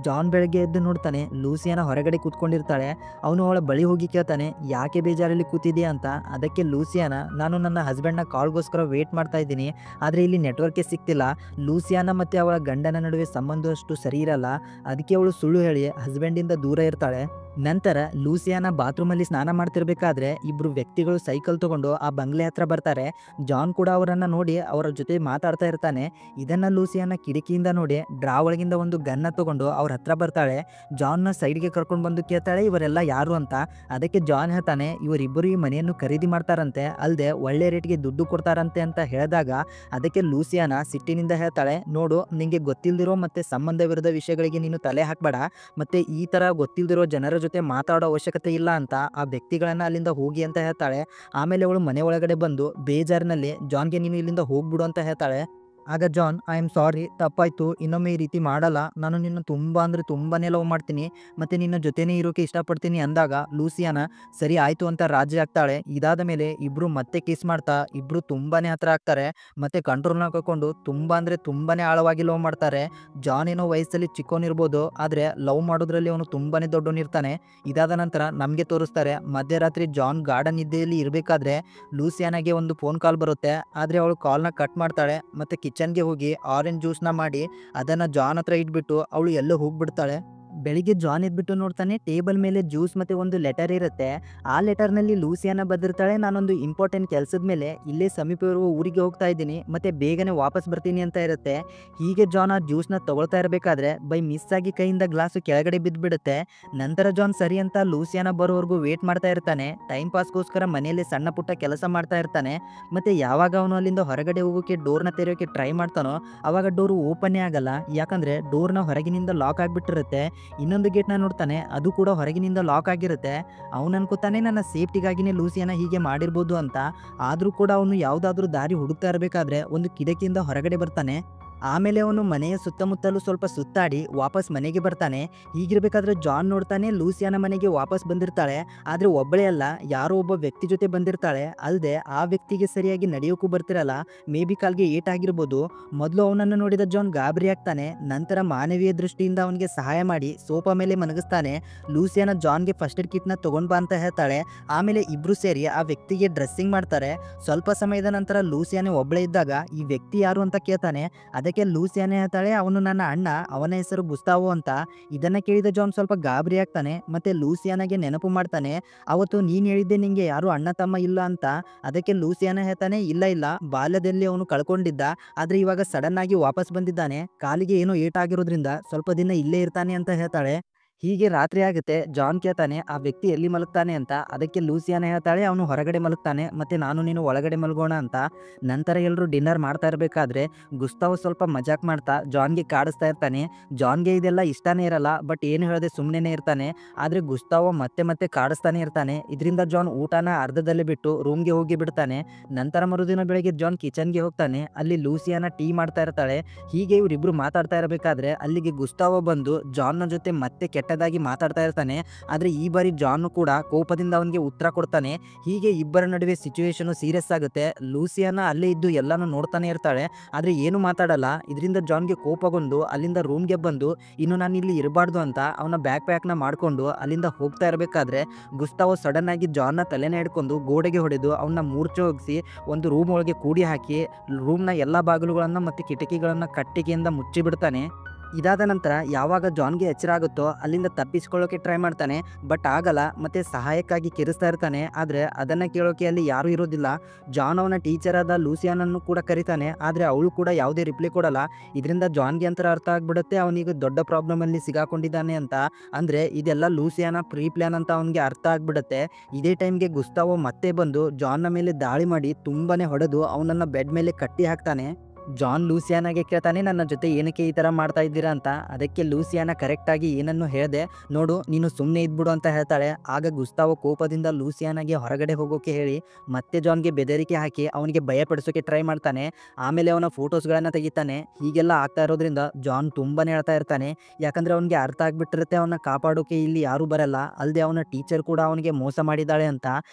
ಜಾನ್ ಬೆಳಗ್ಗೆ ಎದ್ದು ನೋಡ್ತಾನೆ, ಲೂಸಿಯಾನ ಹೊರಗಡೆ ಕೂತ್ಕೊಂಡಿರ್ತಾಳೆ. ಅವನು ಅವಳ ಬಳಿ ಹೋಗಿ ಕೇಳ್ತಾನೆ, ಯಾಕೆ ಬೇಜಾರಲ್ಲಿ ಕೂತಿದೆಯಾ ಅಂತ. ಅದಕ್ಕೆ ಲೂಸಿಯಾನ, ನಾನು ನನ್ನ ಹಸ್ಬೆಂಡ್ನ ಕಾಲ್ಗೋಸ್ಕರ ವೇಟ್ ಮಾಡ್ತಾ ಇದ್ದೀನಿ, ಆದರೆ ಇಲ್ಲಿ ನೆಟ್ವರ್ಕೇ ಸಿಗ್ತಿಲ್ಲ. ಲೂಸಿಯಾನ ಮತ್ತು ಅವಳ ಗಂಡನ ನಡುವೆ ಸಂಬಂಧ ಅಷ್ಟು ಸರಿ ಇರಲ್ಲ, ಅದಕ್ಕೆ ಅವಳು ಸುಳ್ಳು ಹೇಳಿ ಹಸ್ಬೆಂಡಿಂದ ದೂರ ಇರ್ತಾಳೆ. ನಂತರ ಲೂಸಿಯಾನ ಬಾತ್ರೂಮಲ್ಲಿ ಸ್ನಾನ ಮಾಡ್ತಿರ್ಬೇಕಾದ್ರೆ ಇಬ್ಬರು ವ್ಯಕ್ತಿಗಳು ಸೈಕಲ್ ತಗೊಂಡು ಆ ಬಂಗ್ಲೆ ಹತ್ರ ಬರ್ತಾರೆ. ಜಾನ್ ಕೂಡ ಅವರನ್ನು ನೋಡಿ ಅವರ ಜೊತೆ ಮಾತಾಡ್ತಾ ಇರ್ತಾನೆ. ಇದನ್ನು ಲೂಸಿಯಾನ ಕಿಟಕಿಯಿಂದ ನೋಡಿ ಡ್ರಾ ಒಳಗಿಂದ ಒಂದು ಗನ್ನ ತಗೊಂಡು ಅವ್ರ ಹತ್ರ ಬರ್ತಾಳೆ. ಜಾನ್ನ ಸೈಡ್ಗೆ ಕರ್ಕೊಂಡು ಬಂದು ಕೇಳ್ತಾಳೆ, ಇವರೆಲ್ಲ ಯಾರು ಅಂತ. ಅದಕ್ಕೆ ಜಾನ್ ಹೇಳ್ತಾನೆ, ಇವರಿಬ್ಬರು ಈ ಮನೆಯನ್ನು ಖರೀದಿ ಮಾಡ್ತಾರಂತೆ, ಅಲ್ಲದೆ ಒಳ್ಳೆ ರೇಟ್ಗೆ ದುಡ್ಡು ಕೊಡ್ತಾರಂತೆ ಅಂತ ಹೇಳಿದಾಗ ಅದಕ್ಕೆ ಲೂಸಿಯಾನ ಸಿಟ್ಟಿನಿಂದ ಹೇಳ್ತಾಳೆ, ನೋಡು, ನಿಂಗೆ ಗೊತ್ತಿಲ್ದಿರೋ ಮತ್ತು ಸಂಬಂಧವಿರದ ವಿಷಯಗಳಿಗೆ ನೀನು ತಲೆ ಹಾಕಬೇಡ, ಮತ್ತು ಈ ಥರ ಗೊತ್ತಿಲ್ದಿರೋ ಜನರ ಜೊತೆ ಮಾತಾಡೋ ಅವಶ್ಯಕತೆ ಇಲ್ಲ ಅಂತ ಆ ವ್ಯಕ್ತಿಗಳನ್ನ ಅಲ್ಲಿಂದ ಹೋಗಿ ಅಂತ ಹೇಳ್ತಾಳೆ. ಆಮೇಲೆ ಅವಳು ಮನೆ ಒಳಗಡೆ ಬಂದು ಬೇಜಾರಿನಲ್ಲಿ ಜಾನ್ಗೆ ನೀನು ಇಲ್ಲಿಂದ ಹೋಗ್ಬಿಡು ಅಂತ ಹೇಳ್ತಾಳೆ. ಆಗ ಜಾನ್, ಐ ಆಮ್ ಸಾರಿ, ತಪ್ಪಾಯಿತು, ಇನ್ನೊಮ್ಮೆ ಈ ರೀತಿ ಮಾಡಲ್ಲ, ನಾನು ನಿನ್ನ ತುಂಬ ಅಂದರೆ ತುಂಬಾ ಲವ್ ಮಾಡ್ತೀನಿ ಮತ್ತು ನಿನ್ನ ಜೊತೆನೇ ಇರೋಕ್ಕೆ ಇಷ್ಟಪಡ್ತೀನಿ ಅಂದಾಗ ಲೂಸಿಯಾನ ಸರಿ ಆಯಿತು ಅಂತ ರಾಜಿ ಆಗ್ತಾಳೆ. ಇದಾದ ಮೇಲೆ ಇಬ್ಬರು ಮತ್ತೆ ಕಿಸ್ ಮಾಡ್ತಾ ಇಬ್ಬರು ತುಂಬಾ ಹತ್ರ ಆಗ್ತಾರೆ ಮತ್ತು ಕಂಟ್ರೋಲ್ನ ಕಳ್ಕೊಂಡು ತುಂಬ ಅಂದರೆ ತುಂಬಾ ಆಳವಾಗಿ ಲವ್ ಮಾಡ್ತಾರೆ. ಜಾನ್ ಏನೋ ವಯಸ್ಸಲ್ಲಿ ಚಿಕ್ಕವನಿರ್ಬೋದು, ಆದರೆ ಲವ್ ಮಾಡೋದ್ರಲ್ಲಿ ಅವನು ತುಂಬಾ ದೊಡ್ಡವನಿರ್ತಾನೆ. ಇದಾದ ನಂತರ ನಮಗೆ ತೋರಿಸ್ತಾರೆ, ಮಧ್ಯರಾತ್ರಿ ಜಾನ್ ಗಾರ್ಡನ್ ನಿದ್ದೆಯಲ್ಲಿ ಇರಬೇಕಾದ್ರೆ ಲೂಸಿಯಾನಾಗೆ ಒಂದು ಫೋನ್ ಕಾಲ್ ಬರುತ್ತೆ. ಆದರೆ ಅವಳು ಕಾಲ್ನ ಕಟ್ ಮಾಡ್ತಾಳೆ ಮತ್ತು ಕಿಚನ್ಗೆ ಹೋಗಿ ಆರೆಂಜ್ ಜ್ಯೂಸ್ನ ಮಾಡಿ ಅದನ್ನು ಜಾನ್ ಹತ್ರ ಇಟ್ಬಿಟ್ಟು ಅವಳು ಎಲ್ಲೋ ಹೋಗ್ಬಿಡ್ತಾಳೆ. ಬೆಳಿಗ್ಗೆ ಜಾನ್ ಎದ್ಬಿಟ್ಟು ನೋಡ್ತಾನೆ, ಟೇಬಲ್ ಮೇಲೆ ಜ್ಯೂಸ್ ಮತ್ತು ಒಂದು ಲೆಟರ್ ಇರುತ್ತೆ. ಆ ಲೆಟರ್ನಲ್ಲಿ ಲೂಸಿಯಾನ ಬರೆದಿರ್ತಾಳೆ, ನಾನೊಂದು ಇಂಪಾರ್ಟೆಂಟ್ ಕೆಲಸದ ಮೇಲೆ ಇಲ್ಲೇ ಸಮೀಪ ಇರುವ ಊರಿಗೆ ಹೋಗ್ತಾ ಇದ್ದೀನಿ ಮತ್ತು ಬೇಗನೆ ವಾಪಸ್ ಬರ್ತೀನಿ ಅಂತ ಇರುತ್ತೆ. ಹೀಗೆ ಜಾನ್ ಆ ಜ್ಯೂಸ್ನ ತಗೊಳ್ತಾ ಇರಬೇಕಾದ್ರೆ ಬೈ ಮಿಸ್ ಆಗಿ ಕೈಯಿಂದ ಗ್ಲಾಸು ಕೆಳಗಡೆ ಬಿದ್ದುಬಿಡುತ್ತೆ. ನಂತರ ಜಾನ್ ಸರಿ ಅಂತ ಲೂಸಿಯಾನ ಬರೋವರೆಗೂ ವೇಟ್ ಮಾಡ್ತಾ ಇರ್ತಾನೆ. ಟೈಮ್ ಪಾಸ್ಗೋಸ್ಕರ ಮನೆಯಲ್ಲಿ ಸಣ್ಣ ಪುಟ್ಟ ಕೆಲಸ ಮಾಡ್ತಾ ಇರ್ತಾನೆ. ಮತ್ತು ಯಾವಾಗ ಅವನು ಅಲ್ಲಿಂದ ಹೊರಗಡೆ ಹೋಗೋಕ್ಕೆ ಡೋರ್ನ ತೆರೆಯೋಕ್ಕೆ ಟ್ರೈ ಮಾಡ್ತಾನೋ ಆವಾಗ ಡೋರು ಓಪನ್ನೇ ಆಗಲ್ಲ, ಯಾಕಂದರೆ ಡೋರ್ನ ಹೊರಗಿನಿಂದ ಲಾಕ್ ಆಗಿಬಿಟ್ಟಿರುತ್ತೆ. ಇನ್ನೊಂದು ಗೇಟ್ನ ನೋಡ್ತಾನೆ, ಅದು ಕೂಡ ಹೊರಗಿನಿಂದ ಲಾಕ್ ಆಗಿರುತ್ತೆ. ಅವನು ಅನ್ಕೋತಾನೆ ನನ್ನ ಸೇಫ್ಟಿಗಾಗಿನೇ ಲೂಸಿಯಾನ ಹೀಗೆ ಮಾಡಿರ್ಬೋದು ಅಂತ. ಆದರೂ ಕೂಡ ಅವನು ಯಾವುದಾದ್ರೂ ದಾರಿ ಹುಡುಕ್ತಾ ಇರಬೇಕಾದ್ರೆ ಒಂದು ಕಿಟಕಿಯಿಂದ ಹೊರಗಡೆ ಬರ್ತಾನೆ. ಆಮೇಲೆ ಅವನು ಮನೆಯ ಸುತ್ತಮುತ್ತಲೂ ಸ್ವಲ್ಪ ಸುತ್ತಾಡಿ ವಾಪಸ್ ಮನೆಗೆ ಬರ್ತಾನೆ. ಹೀಗಿರ್ಬೇಕಾದ್ರೆ ಜಾನ್ ನೋಡ್ತಾನೆ ಲೂಸಿಯಾನ ಮನೆಗೆ ವಾಪಸ್ ಬಂದಿರ್ತಾಳೆ. ಆದ್ರೆ ಒಬ್ಬಳೇ ಅಲ್ಲ, ಯಾರೋ ಒಬ್ಬ ವ್ಯಕ್ತಿ ಜೊತೆ ಬಂದಿರ್ತಾಳೆ. ಅಲ್ಲದೆ ಆ ವ್ಯಕ್ತಿಗೆ ಸರಿಯಾಗಿ ನಡೆಯೋಕ್ಕೂ ಬರ್ತಿರಲ್ಲ. May be ಕಾಲ್ಗೆ ಏಟಾಗಿರ್ಬೋದು. ಮೊದಲು ಅವನನ್ನು ನೋಡಿದ ಜಾನ್ ಗಾಬರಿ ಆಗ್ತಾನೆ. ನಂತರ ಮಾನವೀಯ ದೃಷ್ಟಿಯಿಂದ ಅವನಿಗೆ ಸಹಾಯ ಮಾಡಿ ಸೋಫಾ ಮೇಲೆ ಮಲಗಿಸ್ತಾನೆ. ಲೂಸಿಯಾನ ಜಾನ್ಗೆ ಫಸ್ಟ್ ಏಡ್ ಕಿಟ್ನ ತಗೊಂಡ್ ಬಾ ಅಂತ ಹೇಳ್ತಾಳೆ. ಆಮೇಲೆ ಇಬ್ರು ಸೇರಿ ಆ ವ್ಯಕ್ತಿಗೆ ಡ್ರೆಸ್ಸಿಂಗ್ ಮಾಡ್ತಾರೆ. ಸ್ವಲ್ಪ ಸಮಯದ ನಂತರ ಲೂಸಿಯಾನೆ ಒಬ್ಬಳೇ ಇದ್ದಾಗ ಈ ವ್ಯಕ್ತಿ ಯಾರು ಅಂತ ಕೇಳ್ತಾನೆ. ಅದಕ್ಕೆ ಲೂಸಿಯಾನೆ ಹೇಳ್ತಾಳೆ, ಅವನು ನನ್ನ ಅಣ್ಣ, ಅವನ ಹೆಸರು ಗುಸ್ತಾವೋ ಅಂತ. ಇದನ್ನ ಕೇಳಿದ ಜಾನ್ ಸ್ವಲ್ಪ ಗಾಬರಿ ಆಗ್ತಾನೆ. ಮತ್ತೆ ಲೂಸಿಯಾನಾಗೆ ನೆನಪು ಮಾಡ್ತಾನೆ, ಅವತ್ತು ನೀನ್ ಹೇಳಿದ್ದೆ ನಿಂಗೆ ಯಾರು ಅಣ್ಣ ತಮ್ಮ ಇಲ್ಲ ಅಂತ. ಅದಕ್ಕೆ ಲೂಸಿಯಾನ ಹೇಳ್ತಾನೆ, ಇಲ್ಲ ಇಲ್ಲ, ಬಾಲ್ಯದಲ್ಲಿ ಅವನು ಕಳ್ಕೊಂಡಿದ್ದ, ಆದ್ರೆ ಇವಾಗ ಸಡನ್ ಆಗಿ ವಾಪಸ್ ಬಂದಿದ್ದಾನೆ. ಕಾಲಿಗೆ ಏನೋ ಏಟಾಗಿರೋದ್ರಿಂದ ಸ್ವಲ್ಪ ದಿನ ಇಲ್ಲೇ ಇರ್ತಾನೆ ಅಂತ ಹೇಳ್ತಾಳೆ. ಹೀಗೆ ರಾತ್ರಿ ಆಗುತ್ತೆ. ಜಾನ್ ಕೇಳ್ತಾನೆ ಆ ವ್ಯಕ್ತಿ ಎಲ್ಲಿ ಮಲಗ್ತಾನೆ ಅಂತ. ಅದಕ್ಕೆ ಲೂಸಿಯಾನ ಹೇಳ್ತಾಳೆ, ಅವನು ಹೊರಗಡೆ ಮಲಗ್ತಾನೆ, ಮತ್ತೆ ನಾನು ನೀನು ಒಳಗಡೆ ಮಲಗೋಣ ಅಂತ. ನಂತರ ಎಲ್ಲರೂ ಡಿನ್ನರ್ ಮಾಡ್ತಾ ಇರಬೇಕಾದ್ರೆ ಗುಸ್ತಾವ್ ಸ್ವಲ್ಪ ಮಜಾಕ್ ಮಾಡ್ತಾ ಜಾನ್ಗೆ ಕಾಡಿಸ್ತಾ ಇರ್ತಾನೆ. ಜಾನ್ಗೆ ಇದೆಲ್ಲ ಇಷ್ಟನೇ ಇರಲ್ಲ, ಬಟ್ ಏನು ಹೇಳದೆ ಸುಮ್ಮನೆ ಇರ್ತಾನೆ. ಆದರೆ ಗುಸ್ತಾವ್ ಮತ್ತೆ ಮತ್ತೆ ಕಾಡಿಸ್ತಾನೆ ಇರ್ತಾನೆ. ಇದರಿಂದ ಜಾನ್ ಊಟನ ಅರ್ಧದಲ್ಲೇ ಬಿಟ್ಟು ರೂಮ್ಗೆ ಹೋಗಿ ಬಿಡ್ತಾನೆ. ನಂತರ ಮರುದಿನ ಬೆಳಗ್ಗೆ ಜಾನ್ ಕಿಚನ್ಗೆ ಹೋಗ್ತಾನೆ. ಅಲ್ಲಿ ಲೂಸಿಯಾನ ಟೀ ಮಾಡ್ತಾ ಇರ್ತಾಳೆ. ಹೀಗೆ ಇವರಿಬ್ರು ಮಾತಾಡ್ತಾ ಇರಬೇಕಾದ್ರೆ ಅಲ್ಲಿಗೆ ಗುಸ್ತಾವ್ ಬಂದು ಜಾನ್ನ ಜೊತೆ ಮತ್ತೆ ಕೆಟ್ಟದಾಗಿ ಮಾತಾಡ್ತಾ ಇರ್ತಾನೆ. ಆದರೆ ಈ ಬಾರಿ ಜಾನ್ ಕೂಡ ಕೋಪದಿಂದ ಅವನಿಗೆ ಉತ್ತರ ಕೊಡ್ತಾನೆ. ಹೀಗೆ ಇಬ್ಬರ ನಡುವೆ ಸಿಚುವೇಶನ್ ಸೀರಿಯಸ್ ಆಗುತ್ತೆ. ಲೂಸಿಯಾನ ಅಲ್ಲೇ ಇದ್ದು ಎಲ್ಲಾನು ನೋಡ್ತಾನೆ ಇರ್ತಾಳೆ, ಆದರೆ ಏನು ಮಾತಾಡಲ್ಲ. ಇದರಿಂದ ಜಾನ್ಗೆ ಕೋಪಗೊಂಡು ಅಲ್ಲಿಂದ ರೂಮ್ಗೆ ಬಂದು ಇನ್ನು ನಾನು ಇಲ್ಲಿ ಇರಬಾರ್ದು ಅಂತ ಅವನ ಬ್ಯಾಕ್ ಪ್ಯಾಕ್ನ ಮಾಡ್ಕೊಂಡು ಅಲ್ಲಿಂದ ಹೋಗ್ತಾ ಇರಬೇಕಾದ್ರೆ ಗುಸ್ತಾವ್ ಸಡನ್ ಆಗಿ ಜಾನ್ನ ತಲೆನ ಹಿಡ್ಕೊಂಡು ಗೋಡೆಗೆ ಹೊಡೆದು ಅವನ್ನ ಮೂರ್ಛೆ ಹೋಗಿಸಿ ಒಂದು ರೂಮ್ ಒಳಗೆ ಕೂಡಿ ಹಾಕಿ ರೂಮ್ನ ಎಲ್ಲ ಬಾಗಿಲುಗಳನ್ನು ಮತ್ತು ಕಿಟಕಿಗಳನ್ನು ಕಟ್ಟಿಗೆಯಿಂದ ಮುಚ್ಚಿಬಿಡ್ತಾನೆ. ಇದಾದ ನಂತರ ಯಾವಾಗ ಜಾನ್ಗೆ ಎಚ್ಚರ ಆಗುತ್ತೋ ಅಲ್ಲಿಂದ ತಪ್ಪಿಸ್ಕೊಳ್ಳೋಕೆ ಟ್ರೈ ಮಾಡ್ತಾನೆ, ಬಟ್ ಆಗಲ್ಲ. ಮತ್ತೆ ಸಹಾಯಕ್ಕಾಗಿ ಕಿರಿಸ್ತಾ ಇರ್ತಾನೆ, ಆದರೆ ಅದನ್ನ ಕೇಳೋಕೆ ಅಲ್ಲಿ ಯಾರೂ ಇರೋದಿಲ್ಲ. ಜಾನ್ ಅವನ ಟೀಚರ್ ಆದ ಲೂಸಿಯಾನನ್ನು ಕೂಡ ಕರೀತಾನೆ, ಆದರೆ ಅವಳು ಕೂಡ ಯಾವುದೇ ರಿಪ್ಲೈ ಕೊಡಲ್ಲ. ಇದರಿಂದ ಜಾನ್ಗೆ ಅಂತ ಅರ್ಥ ಆಗ್ಬಿಡುತ್ತೆ ಅವನಿಗೆ ದೊಡ್ಡ ಪ್ರಾಬ್ಲಮ್ ಅಲ್ಲಿ ಸಿಗಾಕೊಂಡಿದ್ದಾನೆ ಅಂತ. ಅಂದ್ರೆ ಇದೆಲ್ಲ ಲೂಸಿಯಾನ ಪ್ರೀ ಪ್ಲಾನ್ ಅಂತ ಅವನಿಗೆ ಅರ್ಥ ಆಗ್ಬಿಡುತ್ತೆ. ಇದೇ ಟೈಮ್ಗೆ ಗುಸ್ತಾವೋ ಮತ್ತೆ ಬಂದು ಜಾನ್ನ ಮೇಲೆ ದಾಳಿ ಮಾಡಿ ತುಂಬಾನೇ ಹೊಡೆದು ಅವನನ್ನ ಬೆಡ್ ಮೇಲೆ ಕಟ್ಟಿ ಹಾಕ್ತಾನೆ. ಜಾನ್ ಲೂಸಿಯಾನಾಗೆ ಕೇಳ್ತಾನೆ, ನನ್ನ ಜೊತೆ ಏನಕ್ಕೆ ಈ ಥರ ಮಾಡ್ತಾ ಇದ್ದೀರಾ ಅಂತ. ಅದಕ್ಕೆ ಲೂಸಿಯಾನ ಕರೆಕ್ಟಾಗಿ ಏನನ್ನು ಹೇಳಿದೆ, ನೋಡು ನೀನು ಸುಮ್ಮನೆ ಇದ್ಬಿಡು ಅಂತ ಹೇಳ್ತಾಳೆ. ಆಗ ಗುಸ್ತಾವೋ ಕೋಪದಿಂದ ಲೂಸಿಯಾನಾಗೆ ಹೊರಗಡೆ ಹೋಗೋಕೆ ಹೇಳಿ ಮತ್ತೆ ಜಾನ್ಗೆ ಬೆದರಿಕೆ ಹಾಕಿ ಅವನಿಗೆ ಭಯಪಡಿಸೋಕೆ ಟ್ರೈ ಮಾಡ್ತಾನೆ. ಆಮೇಲೆ ಅವನ ಫೋಟೋಸ್ಗಳನ್ನು ತೆಗಿತಾನೆ. ಹೀಗೆಲ್ಲ ಆಗ್ತಾ ಇರೋದ್ರಿಂದ ಜಾನ್ ತುಂಬಾನೇ ಹೇಳ್ತಾ ಇರ್ತಾನೆ, ಯಾಕಂದರೆ ಅವನಿಗೆ ಅರ್ಥ ಆಗಿಬಿಟ್ಟಿರುತ್ತೆ ಅವನ್ನ ಕಾಪಾಡೋಕೆ ಇಲ್ಲಿ ಯಾರೂ ಬರಲ್ಲ, ಅಲ್ಲದೆ ಅವನ ಟೀಚರ್ ಕೂಡ ಅವನಿಗೆ ಮೋಸ ಮಾಡಿದ್ದಾಳೆ ಅಂತ.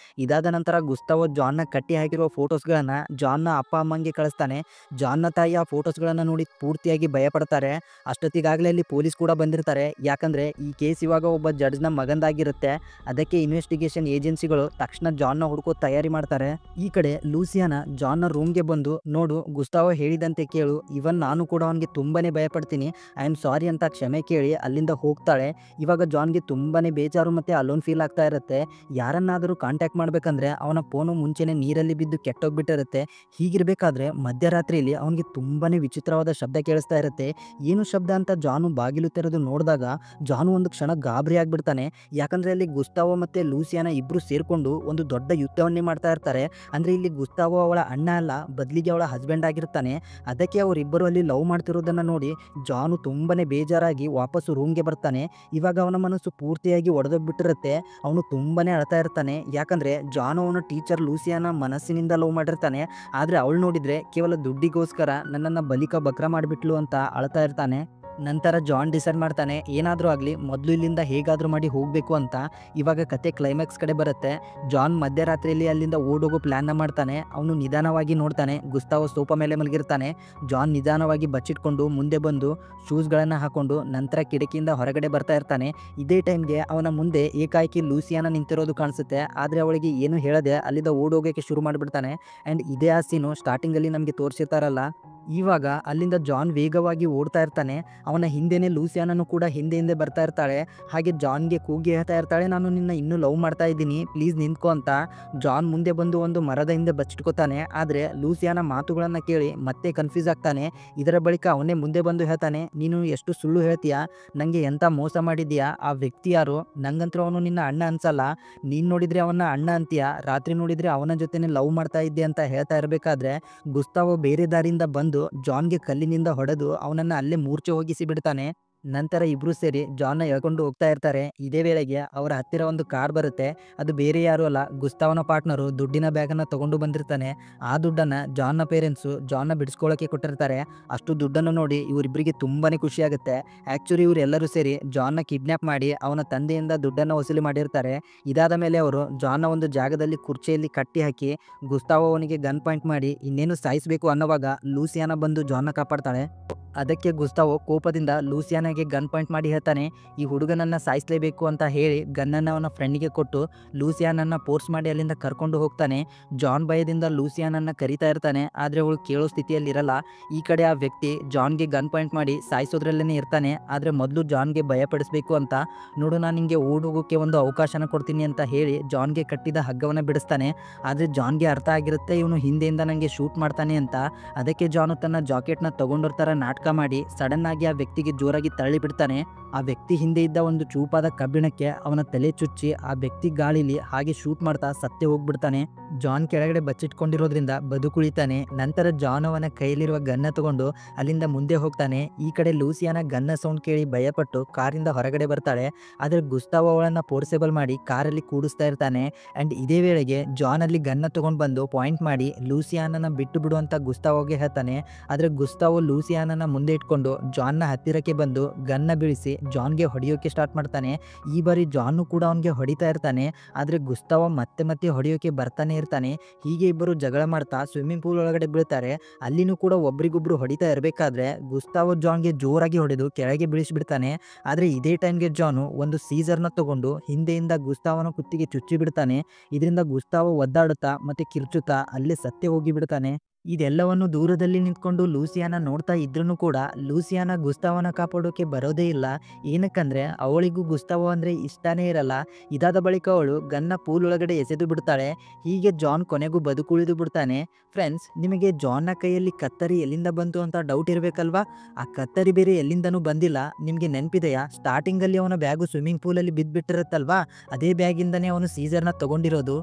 ಇದಾದ ನಂತರ ಗುಸ್ತಾವೋ ಜಾನ್ನ ಕಟ್ಟಿ ಹಾಕಿರುವ ಫೋಟೋಸ್ಗಳನ್ನು ಜಾನ್ನ ಅಪ್ಪ ಅಮ್ಮಂಗೆ ಕಳಿಸ್ತಾನೆ. ಜಾನ್ನ ತಾಯಿ ಆ ಫೋಟೋಸ್ಗಳನ್ನು ನೋಡಿ ಪೂರ್ತಿಯಾಗಿ ಭಯಪಡ್ತಾರೆ. ಅಷ್ಟೊತ್ತಿಗಾಗಲೇ ಅಲ್ಲಿ ಪೊಲೀಸ್ ಕೂಡ ಬಂದಿರ್ತಾರೆ, ಯಾಕಂದರೆ ಈ ಕೇಸ್ ಇವಾಗ ಒಬ್ಬ ಜಡ್ಜ್ನ ಮಗಂದಾಗಿರುತ್ತೆ. ಅದಕ್ಕೆ ಇನ್ವೆಸ್ಟಿಗೇಷನ್ ಏಜೆನ್ಸಿಗಳು ತಕ್ಷಣ ಜಾನ್ನ ಹುಡುಕೋ ತಯಾರಿ ಮಾಡ್ತಾರೆ. ಈ ಕಡೆ ಲೂಸಿಯಾನ ಜಾನ್ನ ರೂಮ್ಗೆ ಬಂದು, ನೋಡು ಗುಸ್ತಾವೋ ಹೇಳಿದಂತೆ ಕೇಳು, ಇವನ್ ನಾನು ಕೂಡ ಅವನಿಗೆ ತುಂಬಾನೇ ಭಯಪಡ್ತೀನಿ, ಐ ಆಮ್ ಸಾರಿ ಅಂತ ಕ್ಷಮೆ ಕೇಳಿ ಅಲ್ಲಿಂದ ಹೋಗ್ತಾಳೆ. ಇವಾಗ ಜಾನ್ಗೆ ತುಂಬಾನೇ ಬೇಜಾರು ಮತ್ತು ಅಲೋನ್ ಫೀಲ್ ಆಗ್ತಾ ಇರುತ್ತೆ. ಯಾರನ್ನಾದರೂ ಕಾಂಟ್ಯಾಕ್ಟ್ ಮಾಡ್ಬೇಕಂದ್ರೆ ಅವನ ಫೋನು ಮುಂಚೆನೆ ನೀರಲ್ಲಿ ಬಿದ್ದು ಕೆಟ್ಟೋಗ್ಬಿಟ್ಟಿರುತ್ತೆ. ಹೀಗಿರ್ಬೇಕಾದ್ರೆ ಮಧ್ಯರಾತ್ರಿಯಲ್ಲಿ ಅವನಿಗೆ ತುಂಬಾನೇ ವಿಚಿತ್ರವಾದ ಶಬ್ದ ಕೇಳಿಸ್ತಾ ಇರುತ್ತೆ. ಏನು ಶಬ್ದ ಅಂತ ಜಾನು ಬಾಗಿಲು ತೆರೆದು ನೋಡಿದಾಗ ಜಾನು ಒಂದು ಕ್ಷಣ ಗಾಬರಿ ಆಗ್ಬಿಡ್ತಾನೆ. ಯಾಕಂದ್ರೆ ಅಲ್ಲಿ ಗುಸ್ತಾವೋ ಮತ್ತೆ ಲೂಸಿಯಾನ ಇಬ್ರು ಸೇರ್ಕೊಂಡು ಒಂದು ದೊಡ್ಡ ಯುದ್ಧವನ್ನೇ ಮಾಡ್ತಾ ಇರ್ತಾರೆ. ಅಂದ್ರೆ ಇಲ್ಲಿ ಗುಸ್ತಾವೋ ಅವಳ ಅಣ್ಣ ಅಲ್ಲ, ಬದಲಿಗೆ ಅವಳ ಹಸ್ಬೆಂಡ್ ಆಗಿರ್ತಾನೆ. ಅದಕ್ಕೆ ಅವರಿಬ್ಬರು ಅಲ್ಲಿ ಲವ್ ಮಾಡ್ತಿರೋದನ್ನ ನೋಡಿ ಜಾನು ತುಂಬಾನೇ ಬೇಜಾರಾಗಿ ವಾಪಸ್ಸು ರೂಮ್ಗೆ ಬರ್ತಾನೆ. ಇವಾಗ ಅವನ ಮನಸ್ಸು ಪೂರ್ತಿಯಾಗಿ ಒಡೆದೋಗ್ಬಿಟ್ಟಿರುತ್ತೆ. ಅವನು ತುಂಬಾನೇ ಅಳ್ತಾ ಇರ್ತಾನೆ, ಯಾಕಂದ್ರೆ ಜಾನು ಅವನ ಟೀಚರ್ ಲೂಸಿಯಾನ ಮನಸ್ಸಿನಿಂದ ಲವ್ ಮಾಡಿರ್ತಾನೆ. ಆದ್ರೆ ಅವಳು ನೋಡಿದ್ರೆ ಕೇವಲ ದುಡ್ಡಿಗೋಸ್ಕರ ನನ್ನನ್ನು ಬಲಿಕ ಬಕ್ರ ಮಾಡಿಬಿಟ್ಲು ಅಂತ ಅಳ್ತಾ ಇರ್ತಾನೆ. ನಂತರ ಜಾನ್ ಡಿಸೈಡ್ ಮಾಡ್ತಾನೆ, ಏನಾದರೂ ಆಗಲಿ ಮೊದಲು ಇಲ್ಲಿಂದ ಹೇಗಾದರೂ ಮಾಡಿ ಹೋಗಬೇಕು ಅಂತ. ಇವಾಗ ಕತೆ ಕ್ಲೈಮ್ಯಾಕ್ಸ್ ಕಡೆ ಬರುತ್ತೆ. ಜಾನ್ ಮಧ್ಯರಾತ್ರಿಯಲ್ಲಿ ಅಲ್ಲಿಂದ ಓಡೋಗೋ ಪ್ಲ್ಯಾನ್ನ ಮಾಡ್ತಾನೆ. ಅವನು ನಿಧಾನವಾಗಿ ನೋಡ್ತಾನೆ, ಗುಸ್ತಾವೋ ಸೋಫಾ ಮೇಲೆ ಮಲಗಿರ್ತಾನೆ. ಜಾನ್ ನಿಧಾನವಾಗಿ ಬಚ್ಚಿಟ್ಕೊಂಡು ಮುಂದೆ ಬಂದು ಶೂಸ್ಗಳನ್ನು ಹಾಕೊಂಡು ನಂತರ ಕಿಟಕಿಯಿಂದ ಹೊರಗಡೆ ಬರ್ತಾ ಇರ್ತಾನೆ. ಇದೇ ಟೈಮ್ಗೆ ಅವನ ಮುಂದೆ ಏಕಾಏಕಿ ಲೂಸಿಯಾನ ನಿಂತಿರೋದು ಕಾಣಿಸುತ್ತೆ. ಆದರೆ ಅವಳಿಗೆ ಏನು ಹೇಳದೆ ಅಲ್ಲಿಂದ ಓಡೋಗೋಕ್ಕೆ ಶುರು ಮಾಡಿಬಿಡ್ತಾನೆ. ಆ್ಯಂಡ್ ಇದೇ ಆ ಸೀನು ಸ್ಟಾರ್ಟಿಂಗಲ್ಲಿ ನಮಗೆ ತೋರಿಸಿರ್ತಾರಲ್ಲ. ಇವಾಗ ಅಲ್ಲಿಂದ ಜಾನ್ ವೇಗವಾಗಿ ಓಡ್ತಾ ಇರ್ತಾನೆ. ಅವನ ಹಿಂದೆನೇ ಲೂಸಿಯಾನನು ಕೂಡ ಹಿಂದೆ ಹಿಂದೆ ಬರ್ತಾ ಇರ್ತಾಳೆ. ಹಾಗೆ ಜಾನ್ಗೆ ಕೂಗಿ ಹೇಳ್ತಾ ಇರ್ತಾಳೆ, ನಾನು ನಿನ್ನ ಇನ್ನೂ ಲವ್ ಮಾಡ್ತಾ ಇದ್ದೀನಿ, ಪ್ಲೀಸ್ ನಿಂತ್ಕೊ ಅಂತ. ಜಾನ್ ಮುಂದೆ ಬಂದು ಒಂದು ಮರದ ಹಿಂದೆ ಬಚ್ಚಿಟ್ಕೋತಾನೆ. ಆದರೆ ಲೂಸಿಯಾನ ಮಾತುಗಳನ್ನು ಕೇಳಿ ಮತ್ತೆ ಕನ್ಫ್ಯೂಸ್ ಆಗ್ತಾನೆ. ಇದರ ಬಳಿಕ ಅವನೇ ಮುಂದೆ ಬಂದು ಹೇಳ್ತಾನೆ, ನೀನು ಎಷ್ಟು ಸುಳ್ಳು ಹೇಳ್ತೀಯಾ, ನನಗೆ ಎಂಥ ಮೋಸ ಮಾಡಿದ್ಯಾ, ಆ ವ್ಯಕ್ತಿ ಯಾರು, ನಂಗಂತೂ ಅವನು ನಿನ್ನ ಅಣ್ಣ ಅನ್ಸಲ್ಲ, ನೀನು ನೋಡಿದರೆ ಅವನ ಅಣ್ಣ ಅಂತೀಯ, ರಾತ್ರಿ ನೋಡಿದರೆ ಅವನ ಜೊತೆನೇ ಲವ್ ಮಾಡ್ತಾ ಇದ್ದೆ ಅಂತ ಹೇಳ್ತಾ ಇರಬೇಕಾದ್ರೆ ಗುಸ್ತಾವೋ ಬೇರೆ ದಾರಿಯಿಂದ ಬಂದು ಜಾನ್ಗೆ ಕಲ್ಲಿನಿಂದ ಹೊಡೆದು ಅವನನ್ನು ಅಲ್ಲೇ ಮೂರ್ಛೆ ಹೋಗಿಸಿ ಬಿಡ್ತಾನೆ. ನಂತರ ಇಬ್ರು ಸೇರಿ ಜಾನ್ನ ಎಳ್ಕೊಂಡು ಹೋಗ್ತಾ ಇರ್ತಾರೆ. ಇದೇ ವೇಳೆಗೆ ಅವರ ಹತ್ತಿರ ಒಂದು ಕಾರ್ ಬರುತ್ತೆ. ಅದು ಬೇರೆ ಯಾರು ಅಲ್ಲ, ಗುಸ್ತಾವನ ಪಾರ್ಟ್ನರು ದುಡ್ಡಿನ ಬ್ಯಾಗನ್ನು ತಗೊಂಡು ಬಂದಿರ್ತಾನೆ. ಆ ದುಡ್ಡನ್ನು ಜಾನ್ನ ಪೇರೆಂಟ್ಸು ಜಾನ್ನ ಬಿಡಿಸ್ಕೊಳ್ಳೋಕೆ ಕೊಟ್ಟಿರ್ತಾರೆ. ಅಷ್ಟು ದುಡ್ಡನ್ನು ನೋಡಿ ಇವರಿಬ್ಬರಿಗೆ ತುಂಬಾನೇ ಖುಷಿ ಆಗುತ್ತೆ. ಆ್ಯಕ್ಚುಲಿ ಇವರೆಲ್ಲರೂ ಸೇರಿ ಜಾನ್ನ ಕಿಡ್ನ್ಯಾಪ್ ಮಾಡಿ ಅವನ ತಂದೆಯಿಂದ ದುಡ್ಡನ್ನು ವಸೂಲಿ ಮಾಡಿರ್ತಾರೆ. ಇದಾದ ಮೇಲೆ ಅವರು ಜಾನ್ನ ಒಂದು ಜಾಗದಲ್ಲಿ ಕುರ್ಚಿಯಲ್ಲಿ ಕಟ್ಟಿ ಹಾಕಿ ಗುಸ್ತಾವೋ ಅವನಿಗೆ ಗನ್ ಪಾಯಿಂಟ್ ಮಾಡಿ ಇನ್ನೇನು ಸಾಯಿಸಬೇಕು ಅನ್ನೋವಾಗ ಲೂಸಿಯಾನ ಬಂದು ಜಾನ್ನ ಕಾಪಾಡ್ತಾಳೆ. ಅದಕ್ಕೆ ಗುಸ್ತಾವೋ ಕೋಪದಿಂದ ಲೂಸಿಯಾನಾಗೆ ಗನ್ ಪಾಯಿಂಟ್ ಮಾಡಿ ಹೇಳ್ತಾನೆ, ಈ ಹುಡುಗನನ್ನು ಸಾಯಿಸಲೇಬೇಕು ಅಂತ ಹೇಳಿ ಗನ್ನನ್ನು ಅವನ ಫ್ರೆಂಡಿಗೆ ಕೊಟ್ಟು ಲೂಸಿಯಾನನ್ನು ಫೋರ್ಸ್ ಮಾಡಿ ಅಲ್ಲಿಂದ ಕರ್ಕೊಂಡು ಹೋಗ್ತಾನೆ. ಜಾನ್ ಭಯದಿಂದ ಲೂಸಿಯಾನನ್ನು ಕರಿತಾ ಇರ್ತಾನೆ, ಆದರೆ ಅವಳು ಕೇಳೋ ಸ್ಥಿತಿಯಲ್ಲಿ ಇರಲ್ಲ. ಈ ಕಡೆ ಆ ವ್ಯಕ್ತಿ ಜಾನ್ಗೆ ಗನ್ ಪಾಯಿಂಟ್ ಮಾಡಿ ಸಾಯಿಸೋದ್ರಲ್ಲೇ ಇರ್ತಾನೆ. ಆದರೆ ಮೊದಲು ಜಾನ್ಗೆ ಭಯಪಡಿಸ್ಬೇಕು ಅಂತ, ನೋಡು ನಾನು ನಿಂಗೆ ಓಡೋಗೋಕ್ಕೆ ಒಂದು ಅವಕಾಶನ ಕೊಡ್ತೀನಿ ಅಂತ ಹೇಳಿ ಜಾನ್ಗೆ ಕಟ್ಟಿದ ಹಗ್ಗವನ್ನು ಬಿಡಿಸ್ತಾನೆ. ಆದರೆ ಜಾನ್ಗೆ ಅರ್ಥ ಆಗಿರುತ್ತೆ ಇವನು ಹಿಂದೆಯಿಂದ ನನಗೆ ಶೂಟ್ ಮಾಡ್ತಾನೆ ಅಂತ. ಅದಕ್ಕೆ ಜಾನು ತನ್ನ ಜಾಕೆಟ್ನ ತಗೊಂಡಿರ್ತಾರ ನಾಟಕ ಮಾಡಿ ಸಡನ್ ಆಗಿ ಆ ವ್ಯಕ್ತಿಗೆ ಜೋರಾಗಿ ತಳ್ಳಿ ಬಿಡ್ತಾನೆ. ಆ ವ್ಯಕ್ತಿ ಹಿಂದೆ ಇದ್ದ ಒಂದು ಚೂಪಾದ ಕಬ್ಬಿಣಕ್ಕೆ ಅವನ ತಲೆ ಚುಚ್ಚಿ ಆ ವ್ಯಕ್ತಿ ಗಾಳಿಲಿ ಹಾಗೆ ಶೂಟ್ ಮಾಡ್ತಾ ಸತ್ತೇ ಹೋಗ್ಬಿಡ್ತಾನೆ. ಜಾನ್ ಕೆಳಗಡೆ ಬಚ್ಚಿಟ್ಕೊಂಡಿರೋದ್ರಿಂದ ಬದುಕುಳಿತಾನೆ. ನಂತರ ಜಾನ್ ಅವನ ಕೈಯಲ್ಲಿರುವ ಗನ್ನ ತಗೊಂಡು ಅಲ್ಲಿಂದ ಮುಂದೆ ಹೋಗ್ತಾನೆ. ಈ ಕಡೆ ಲೂಸಿಯಾನ ಗನ್ನ ಸೌಂಡ್ ಕೇಳಿ ಭಯಪಟ್ಟು ಕಾರಿಂದ ಹೊರಗಡೆ ಬರ್ತಾಳೆ. ಆದರೆ ಗುಸ್ತಾವೋ ಅವಳನ್ನ ಫೋರ್ಸೇಬಲ್ ಮಾಡಿ ಕಾರಲ್ಲಿ ಕೂಡಿಸ್ತಾ ಇರ್ತಾನೆ. ಅಂಡ್ ಇದೇ ವೇಳೆಗೆ ಜಾನ್ ಅಲ್ಲಿ ಗನ್ನ ತಗೊಂಡು ಬಂದು ಪಾಯಿಂಟ್ ಮಾಡಿ ಲೂಸಿಯಾನನ ಬಿಟ್ಟು ಬಿಡು ಅಂತ ಗುಸ್ತಾವೋಗೆ ಹೇಳ್ತಾನೆ. ಆದರೆ ಗುಸ್ತಾವೋ ಲೂಸಿಯಾನನ ಮುಂದೆ ಇಟ್ಕೊಂಡು ಜಾನ್ನ ಹತ್ತಿರಕ್ಕೆ ಬಂದು ಗನ್ನ ಬೀಳಿಸಿ ಜಾನ್ಗೆ ಹೊಡೆಯೋಕೆ ಸ್ಟಾರ್ಟ್ ಮಾಡ್ತಾನೆ. ಈ ಬಾರಿ ಜಾನು ಕೂಡ ಅವನಿಗೆ ಹೊಡಿತಾ ಇರ್ತಾನೆ. ಆದರೆ ಗುಸ್ತಾವೋ ಮತ್ತೆ ಹೊಡೆಯೋಕೆ ಬರ್ತಾನೆ ಇರ್ತಾನೆ. ಹೀಗೆ ಇಬ್ಬರು ಜಗಳ ಮಾಡ್ತಾ ಸ್ವಿಮ್ಮಿಂಗ್ ಪೂಲ್ ಒಳಗಡೆ ಬೀಳ್ತಾರೆ. ಅಲ್ಲಿನೂ ಕೂಡ ಒಬ್ರಿಗೊಬ್ರು ಹೊಡಿತಾ ಇರಬೇಕಾದ್ರೆ ಗುಸ್ತಾವೋ ಜಾನ್ಗೆ ಜೋರಾಗಿ ಹೊಡೆದು ಕೆಳಗೆ ಬೀಳಿಸ್ಬಿಡ್ತಾನೆ. ಆದರೆ ಇದೇ ಟೈಮ್ಗೆ ಜಾನು ಒಂದು ಸೀಸರ್ನ ತಗೊಂಡು ಹಿಂದೆಯಿಂದ ಗುಸ್ತಾವನ ಕುತ್ತಿಗೆ ಚುಚ್ಚಿ ಬಿಡ್ತಾನೆ. ಇದರಿಂದ ಗುಸ್ತಾವೋ ಒದ್ದಾಡುತ್ತಾ ಮತ್ತೆ ಕಿರ್ಚುತ್ತಾ ಅಲ್ಲೇ ಸತ್ತೇ ಹೋಗಿ ಬಿಡ್ತಾನೆ. ಇದೆಲ್ಲವನ್ನು ದೂರದಲ್ಲಿ ನಿಂತ್ಕೊಂಡು ಲೂಸಿಯಾನ ನೋಡ್ತಾ ಇದ್ರೂ ಕೂಡ ಲೂಸಿಯಾನ ಗುಸ್ತಾವನ ಕಾಪಾಡೋಕೆ ಬರೋದೇ ಇಲ್ಲ. ಏನಕ್ಕಂದ್ರೆ ಅವಳಿಗೂ ಗುಸ್ತಾವೋ ಅಂದರೆ ಇಷ್ಟನೇ ಇರಲ್ಲ. ಇದಾದ ಬಳಿಕ ಅವಳು ಗನ್ನ ಪೂಲ್ ಒಳಗಡೆ ಎಸೆದು ಬಿಡ್ತಾಳೆ. ಹೀಗೆ ಜಾನ್ ಕೊನೆಗೂ ಬದುಕುಳಿದು ಬಿಡ್ತಾನೆ. ಫ್ರೆಂಡ್ಸ್, ನಿಮಗೆ ಜಾನ್ನ ಕೈಯಲ್ಲಿ ಕತ್ತರಿ ಎಲ್ಲಿಂದ ಬಂತು ಅಂತ ಡೌಟ್ ಇರಬೇಕಲ್ವಾ? ಆ ಕತ್ತರಿ ಬೇರೆ ಎಲ್ಲಿಂದನೂ ಬಂದಿಲ್ಲ. ನಿಮಗೆ ನೆನಪಿದೆಯಾ, ಸ್ಟಾರ್ಟಿಂಗಲ್ಲಿ ಅವನ ಬ್ಯಾಗು ಸ್ವಿಮ್ಮಿಂಗ್ ಪೂಲಲ್ಲಿ ಬಿದ್ದುಬಿಟ್ಟಿರುತ್ತಲ್ವಾ, ಅದೇ ಬ್ಯಾಗಿಂದನೇ ಅವನು ಸೀಸರ್ನ ತಗೊಂಡಿರೋದು.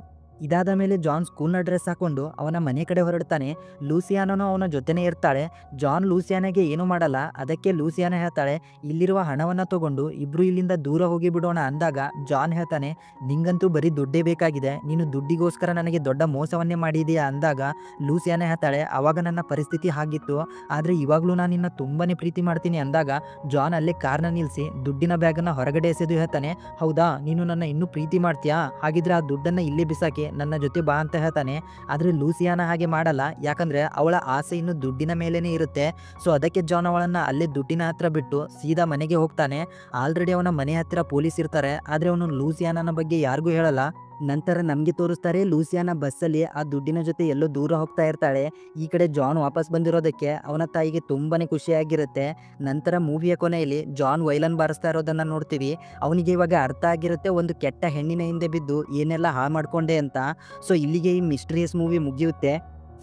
ಇದಾದ ಮೇಲೆ ಜಾನ್ ಸ್ಕೂಲ್ನ ಡ್ರೆಸ್ ಹಾಕೊಂಡು ಅವನ ಮನೆ ಕಡೆ ಹೊರಡ್ತಾನೆ. ಲೂಸಿಯಾನನು ಅವನ ಜೊತೆನೇ ಇರ್ತಾಳೆ. ಜಾನ್ ಲೂಸಿಯಾನಾಗೆ ಏನೂ ಮಾಡಲ್ಲ. ಅದಕ್ಕೆ ಲೂಸಿಯಾನ ಹೇಳ್ತಾಳೆ, ಇಲ್ಲಿರುವ ಹಣವನ್ನು ತಗೊಂಡು ಇಬ್ರು ಇಲ್ಲಿಂದ ದೂರ ಹೋಗಿ ಬಿಡೋಣ ಅಂದಾಗ ಜಾನ್ ಹೇಳ್ತಾನೆ, ನಿಂಗಂತೂ ಬರೀ ದುಡ್ಡೇ ಬೇಕಾಗಿದೆ, ನೀನು ದುಡ್ಡಿಗೋಸ್ಕರ ನನಗೆ ದೊಡ್ಡ ಮೋಸವನ್ನೇ ಮಾಡಿದೀಯಾ ಅಂದಾಗ ಲೂಸಿಯಾನ ಹೇಳ್ತಾಳೆ, ಆವಾಗ ನನ್ನ ಪರಿಸ್ಥಿತಿ ಹಾಗಿತ್ತು, ಆದರೆ ಇವಾಗಲೂ ನಾನು ನಿನ್ನ ತುಂಬಾನೇ ಪ್ರೀತಿ ಮಾಡ್ತೀನಿ ಅಂದಾಗ ಜಾನ್ ಅಲ್ಲೇ ಕಾರ್ನ ನಿಲ್ಲಿಸಿ ದುಡ್ಡಿನ ಬ್ಯಾಗನ್ನು ಹೊರಗಡೆ ಎಸೆದು ಹೇಳ್ತಾನೆ, ಹೌದಾ ನೀನು ನನ್ನ ಇನ್ನೂ ಪ್ರೀತಿ ಮಾಡ್ತೀಯಾ, ಹಾಗಿದ್ರೆ ಆ ದುಡ್ಡನ್ನು ಇಲ್ಲೇ ಬಿಸಾಕಿ ನನ್ನ ಜೊತೆ ಬಾ ಅಂತ ಹೇಳ್ತಾನೆ. ಆದರೆ ಲೂಸಿಯಾನ ಹಾಗೆ ಮಾಡಲ್ಲ. ಯಾಕಂದ್ರೆ ಅವಳ ಆಸೆ ಇನ್ನು ದುಡ್ಡಿನ ಮೇಲೇನೆ ಇರುತ್ತೆ. ಸೊ ಅದಕ್ಕೆ ಜಾನ್ ಅವಳನ್ನ ಅಲ್ಲೇ ದುಡ್ಡಿನ ಹತ್ರ ಬಿಟ್ಟು ಸೀದಾ ಮನೆಗೆ ಹೋಗ್ತಾನೆ. ಆಲ್ರೆಡಿ ಅವನ ಮನೆ ಹತ್ತಿರ ಪೊಲೀಸ್ ಇರ್ತಾರೆ. ಆದರೆ ಅವನು ಲೂಸಿಯಾನನ ಬಗ್ಗೆ ಯಾರಿಗೂ ಹೇಳಲ್ಲ. ನಂತರ ನಮಗೆ ತೋರಿಸ್ತಾರೆ ಲೂಸಿಯಾನ ಬಸ್ಸಲ್ಲಿ ಆ ದುಡ್ಡಿನ ಜೊತೆ ಎಲ್ಲೋ ದೂರ ಹೋಗ್ತಾ ಇರ್ತಾಳೆ. ಈ ಕಡೆ ಜಾನ್ ವಾಪಸ್ ಬಂದಿರೋದಕ್ಕೆ ಅವನ ತಾಯಿಗೆ ತುಂಬಾನೇ ಖುಷಿಯಾಗಿರುತ್ತೆ. ನಂತರ ಮೂವಿಯ ಕೊನೆಯಲ್ಲಿ ಜಾನ್ ವೈಲನ್ ಬಾರಿಸ್ತಾ ಇರೋದನ್ನ ನೋಡ್ತೀವಿ. ಅವನಿಗೆ ಇವಾಗ ಅರ್ಥ ಆಗಿರುತ್ತೆ ಒಂದು ಕೆಟ್ಟ ಹೆಣ್ಣಿನ ಹಿಂದೆ ಬಿದ್ದು ಏನೆಲ್ಲ ಹಾಳು ಮಾಡ್ಕೊಂಡೆ ಅಂತ. ಸೊ ಇಲ್ಲಿಗೆ ಈ ಮಿಸ್ಟೀರಿಯಸ್ ಮೂವಿ ಮುಗಿಯುತ್ತೆ.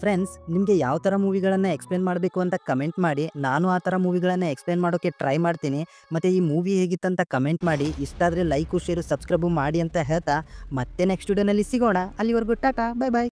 ಫ್ರೆಂಡ್ಸ್, ನಿಮಗೆ ಯಾವ ಥರ ಮೂವಿಗಳನ್ನು ಎಕ್ಸ್ಪ್ಲೇನ್ ಮಾಡಬೇಕು ಅಂತ ಕಮೆಂಟ್ ಮಾಡಿ. ನಾನು ಆ ಥರ ಮೂವಿಗಳನ್ನು ಎಕ್ಸ್ಪ್ಲೇನ್ ಮಾಡೋಕ್ಕೆ ಟ್ರೈ ಮಾಡ್ತೀನಿ. ಮತ್ತು ಈ ಮೂವಿ ಹೇಗಿತ್ತಂತ ಕಮೆಂಟ್ ಮಾಡಿ. ಇಷ್ಟ ಆದರೆ ಲೈಕು ಶೇರು ಸಬ್ಸ್ಕ್ರೈಬು ಮಾಡಿ ಅಂತ ಹೇಳ್ತಾ ಮತ್ತೆ ನೆಕ್ಸ್ಟ್ ವಿಡಿಯೋನಲ್ಲಿ ಸಿಗೋಣ. ಅಲ್ಲಿವರೆಗೂ ಟಾಟಾ, ಬೈ ಬಾಯ್.